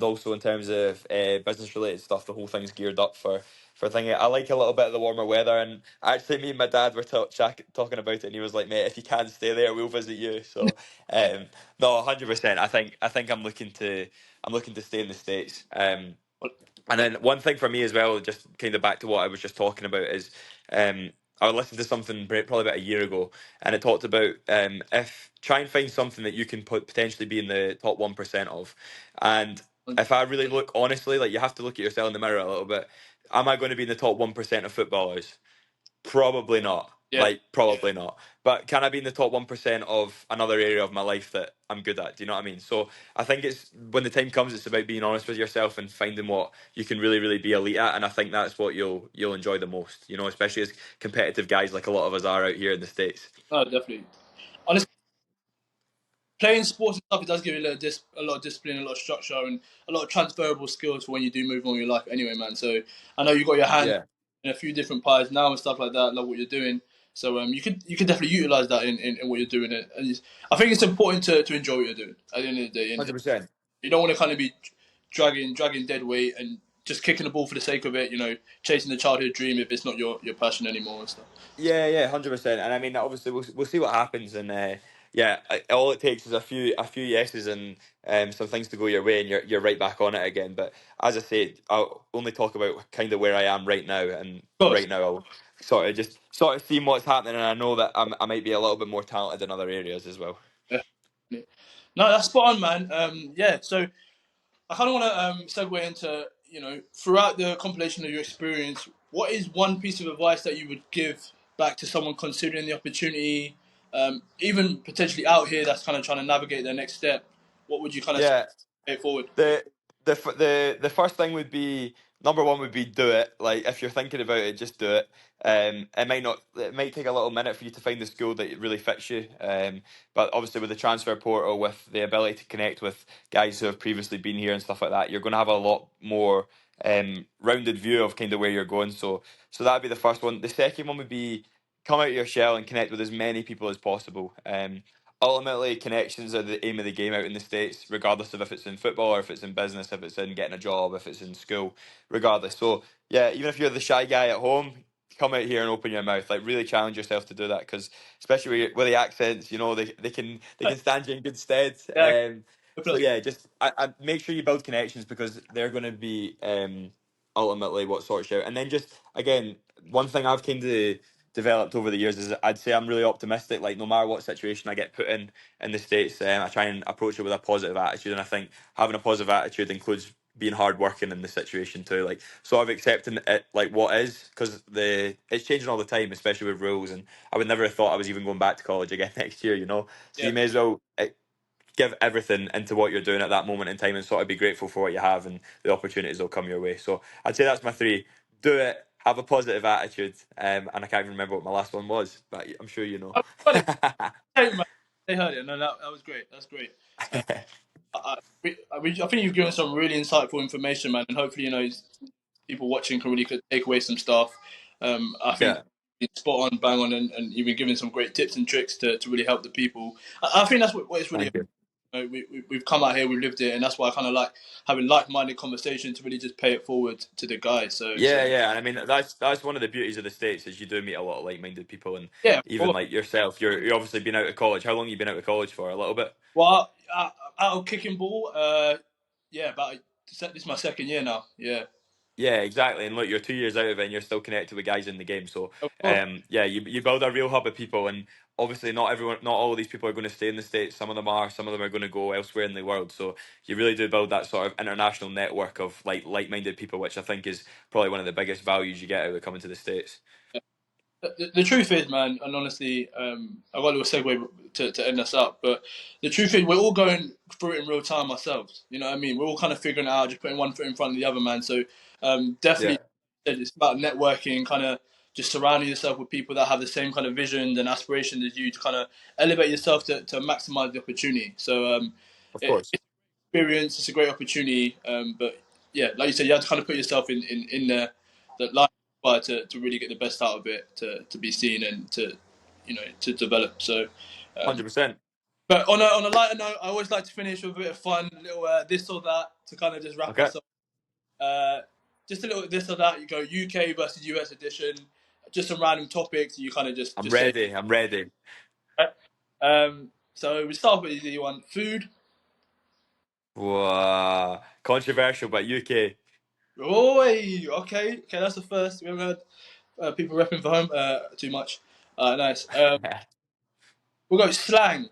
also in terms of business related stuff. The whole thing's geared up for thingy. I like a little bit of the warmer weather, and actually, me and my dad were talking about it, and he was like, "Mate, if you can stay there, we'll visit you." So, no, 100%. I think I'm looking to stay in the States. And then one thing for me as well, just kind of back to what I was just talking about, is um, I listened to something probably about a year ago, and it talked about if try and find something that you can potentially be in the top 1% of, and if I really look honestly, like you have to look at yourself in the mirror a little bit. Am I going to be in the top 1% of footballers? Probably not. yeah. Like, probably not. But can I be in the top 1% of another area of my life that I'm good at? Do you know what I mean? So I think it's when the time comes, it's about being honest with yourself and finding what you can really, really be elite at. And I think that's what you'll enjoy the most, you know, especially as competitive guys like a lot of us are out here in the States. No, definitely. Honestly, playing sports and stuff, it does give you a lot of discipline, a lot of structure, and a lot of transferable skills for when you do move on in your life. Anyway, man. So I know you got your hand Yeah, in a few different pies now and stuff like that. Love what you're doing. So you could definitely utilize that in what you're doing. And I think it's important to enjoy what you're doing at the end of the day. And 100%. you don't want to kind of be dragging dead weight and just kicking the ball for the sake of it. Chasing the childhood dream if it's not your passion anymore and stuff. Yeah, 100%. And I mean, obviously, we'll see what happens, and yeah, all it takes is a few yeses and some things to go your way, and you're right back on it again. But as I said, I'll only talk about kind of where I am right now, and Of course. right now I'll sort of seeing what's happening, and I know that I might be a little bit more talented in other areas as well. Yeah. No, that's spot on, man. Yeah. So I kind of want to segue into, throughout the compilation of your experience, what is one piece of advice that you would give back to someone considering the opportunity, even potentially out here that's kind of trying to navigate their next step? What would you kind of Yeah, say forward? the the first thing would be number one would be do it. Like if you're thinking about it, just do it. It might not. It might take a little minute for you to find the school that really fits you. But obviously with the transfer portal, with the ability to connect with guys who have previously been here and stuff like that, you're going to have a lot more rounded view of kind of where you're going. So that'd be the first one. The second one would be come out of your shell and connect with as many people as possible. Ultimately, connections are the aim of the game out in the States, regardless of if it's in football or if it's in business, if it's in getting a job, if it's in school, regardless. So, yeah, even if you're the shy guy at home, come out here and open your mouth. Like, really challenge yourself to do that because, especially with the accents, you know, they can stand you in good stead. Yeah, So, yeah, just I make sure you build connections because they're going to be ultimately what sorts you out. And then just, again, one thing I've kind of developed over the years is I'd say I'm really optimistic. Like no matter what situation I get put in the States, I try and approach it with a positive attitude. And I think having a positive attitude includes being hardworking in the situation too. Like sort of accepting it like what is, because it's changing all the time, especially with rules. And I would never have thought I was even going back to college again next year. You know, so yeah. you may as well. Give everything into what you're doing at that moment in time and sort of be grateful for what you have and the opportunities will come your way. So I'd say that's my three. Do it, have a positive attitude, and I can't even remember what my last one was, but I'm sure you know. I got it. Hey, man. They heard it. No, that was great. That's great. I think you've given some really insightful information, man, and hopefully, people watching can really take away some stuff. I think Yeah, it's spot on, bang on, and you've been giving some great tips and tricks to really help the people. I think that's what it's really. thank you. We've come out here, we've lived it, and that's why I kind of like having like-minded conversation to really just pay it forward to the guys. So Yeah, and I mean that's one of the beauties of the States is you do meet a lot of like-minded people, and yeah. even like yourself, you're obviously been out of college. How long you been out of college for? A little bit. Well, out of kicking ball, yeah, this is my second year now. Yeah, Yeah, exactly. And look, you're 2 years out of it, and you're still connected with guys in the game. So, of course. yeah, you build a real hub of people, and obviously, not all of these people are going to stay in the States. Some of them are. Some of them are going to go elsewhere in the world. So, you really do build that sort of international network of like-minded people, which I think is probably one of the biggest values you get out of coming to the States. The truth is, man, and honestly, I got a little segue to end us up, but the truth is, we're all going through it in real time ourselves. You know what I mean? We're all kind of figuring it out, just putting one foot in front of the other, man. So, Yeah, definitely, it's about networking, kind of just surrounding yourself with people that have the same kind of visions and aspirations as you to kind of elevate yourself to maximize the opportunity. So, of course, it's experience, it's a great opportunity, but yeah, like you said, you have to kind of put yourself in the line to really get the best out of it, to be seen and to develop. So, 100%. but on a lighter note, I always like to finish with a bit of fun, a little this or that to kind of just wrap Okay, us up. Uh, just a little this or that. You go UK versus US edition, just some random topics. You kind of I'm just say. ready. I'm ready. So we start with the easy one: food. Whoa, controversial, but UK. Oh, okay, that's the first. We haven't heard people repping for home too much. Nice. We'll go slang.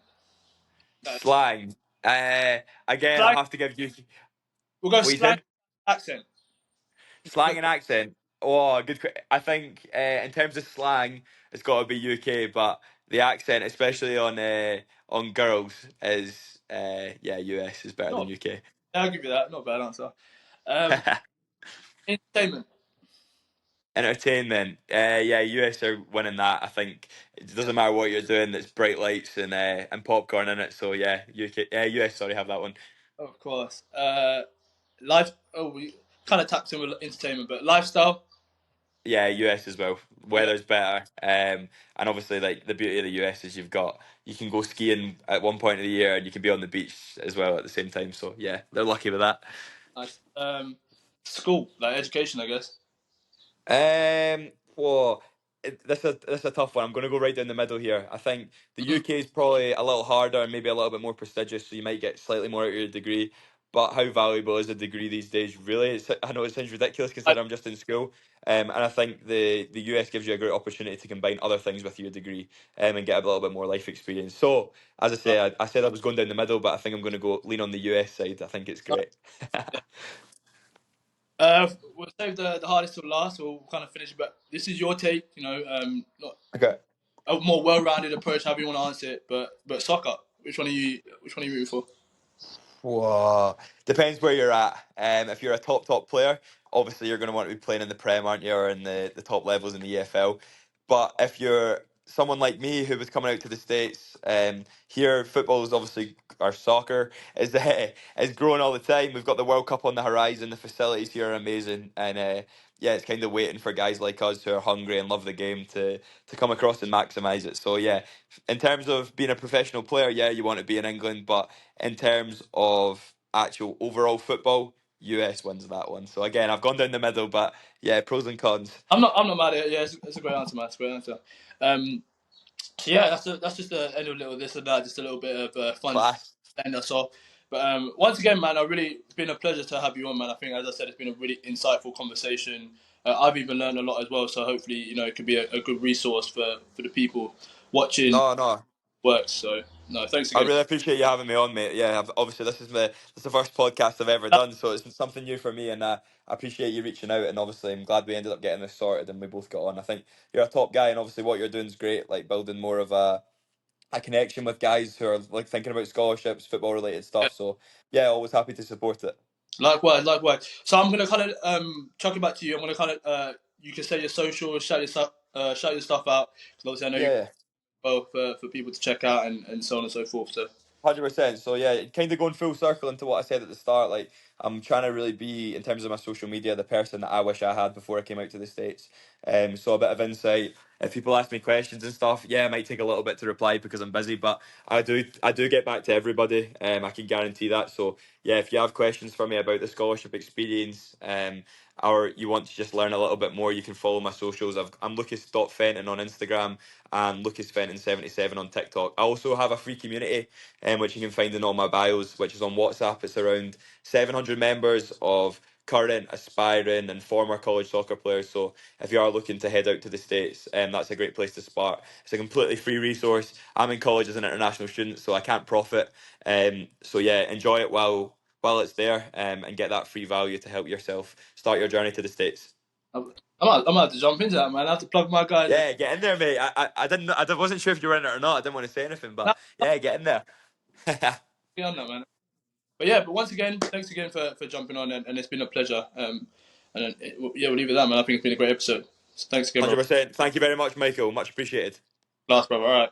Slang. Again, I'll Slang. have to give you. We'll go What you slang said? accent. Slang and accent. Oh, good. I think in terms of slang, it's got to be UK, but the accent, especially on girls, is yeah, US is better than Not. UK. I'll give you that. Not a bad answer. Um, entertainment. Entertainment. Yeah, US are winning that. I think it doesn't matter what you're doing. There's bright lights and popcorn in it. So yeah, UK. Yeah, US. Sorry, have that one. Of course. Life. Oh, we kind of tapped in with entertainment, but lifestyle. Yeah, US as well. Yeah, Weather's better, and obviously, like the beauty of the US is you can go skiing at one point of the year and you can be on the beach as well at the same time. So yeah, they're lucky with that. nice. School, like education, I guess. Well, this is a tough one. I'm going to go right down the middle here. I think the Mm-hmm. UK is probably a little harder and maybe a little bit more prestigious, so you might get slightly more out of your degree. But how valuable is a degree these days? Really, I know it sounds ridiculous considering I'm just in school, and I think the US gives you a great opportunity to combine other things with your degree, and get a little bit more life experience. So, as I say, I said I was going down the middle, but I think I'm going to go lean on the US side. I think it's great. We'll save the hardest till last. We'll kind of finish, but this is your take. Not Okay. a more well-rounded approach, however you want to answer it. But soccer. Which one are you? Which one are you rooting for? Whoa. Depends where you're at. If you're a top player, obviously you're going to want to be playing in the Prem, aren't you, or in the top levels in the EFL. But if you're someone like me who was coming out to the States, here football is obviously, our soccer is is growing all the time. We've got the World Cup on the horizon. The facilities here are amazing, and yeah, it's kind of waiting for guys like us who are hungry and love the game to come across and maximise it. So yeah, in terms of being a professional player, yeah, you want to be in England, but in terms of actual overall football, US wins that one. So again, I've gone down the middle, but yeah, pros and cons. I'm not mad at it. Yeah, it's a great answer, man. It's a great answer. So yeah, that's just the end of a little this and that, just a little bit of fun to Class. end us off. But once again, man, it's been a pleasure to have you on, man. I think, as I said, it's been a really insightful conversation. I've even learned a lot as well. So hopefully, it could be a good resource for the people watching No, no. works. So no, thanks I again. really appreciate you having me on, mate. Yeah, obviously this is the first podcast I've ever done, so it's something new for me, and I appreciate you reaching out. And obviously, I'm glad we ended up getting this sorted, and we both got on. I think you're a top guy, and obviously, what you're doing is great. Like building more of a connection with guys who are like thinking about scholarships, football related Yeah. stuff. So yeah, always happy to support it. Likewise, likewise. So I'm gonna kind of chuck it back to you. I'm gonna kind of you can say your socials, shout your stuff out. Because obviously I know you Yeah. both for people to check out and so on and so forth. So 100%. So yeah, kind of going full circle into what I said at the start. Like I'm trying to really be, in terms of my social media, the person that I wish I had before I came out to the States. So a bit of insight. If people ask me questions and stuff, yeah, it might take a little bit to reply because I'm busy, but I do get back to everybody. I can guarantee that. So yeah, if you have questions for me about the scholarship experience, or you want to just learn a little bit more, you can follow my socials. I'm Lucas.Fenton on Instagram and LucasFenton77 on TikTok. I also have a free community, which you can find in all my bios, which is on WhatsApp. It's around 700 members of current, aspiring, and former college soccer players. So if you are looking to head out to the States, that's a great place to start. It's a completely free resource. I'm in college as an international student, so I can't profit. So yeah, enjoy it while it's there, and get that free value to help yourself start your journey to the States. I'm about to jump into that, man. I have to plug my guys. Yeah, get in there, mate. I wasn't sure if you were in it or not. I didn't want to say anything, Nah, but yeah, get in there. be on that, man. But yeah, but once again, thanks again for jumping on, and it's been a pleasure. Yeah, we'll leave it at that, man. I think it's been a great episode. So thanks again, bro. 100%. Thank you very much, Michael. Much appreciated. Last, brother. All right.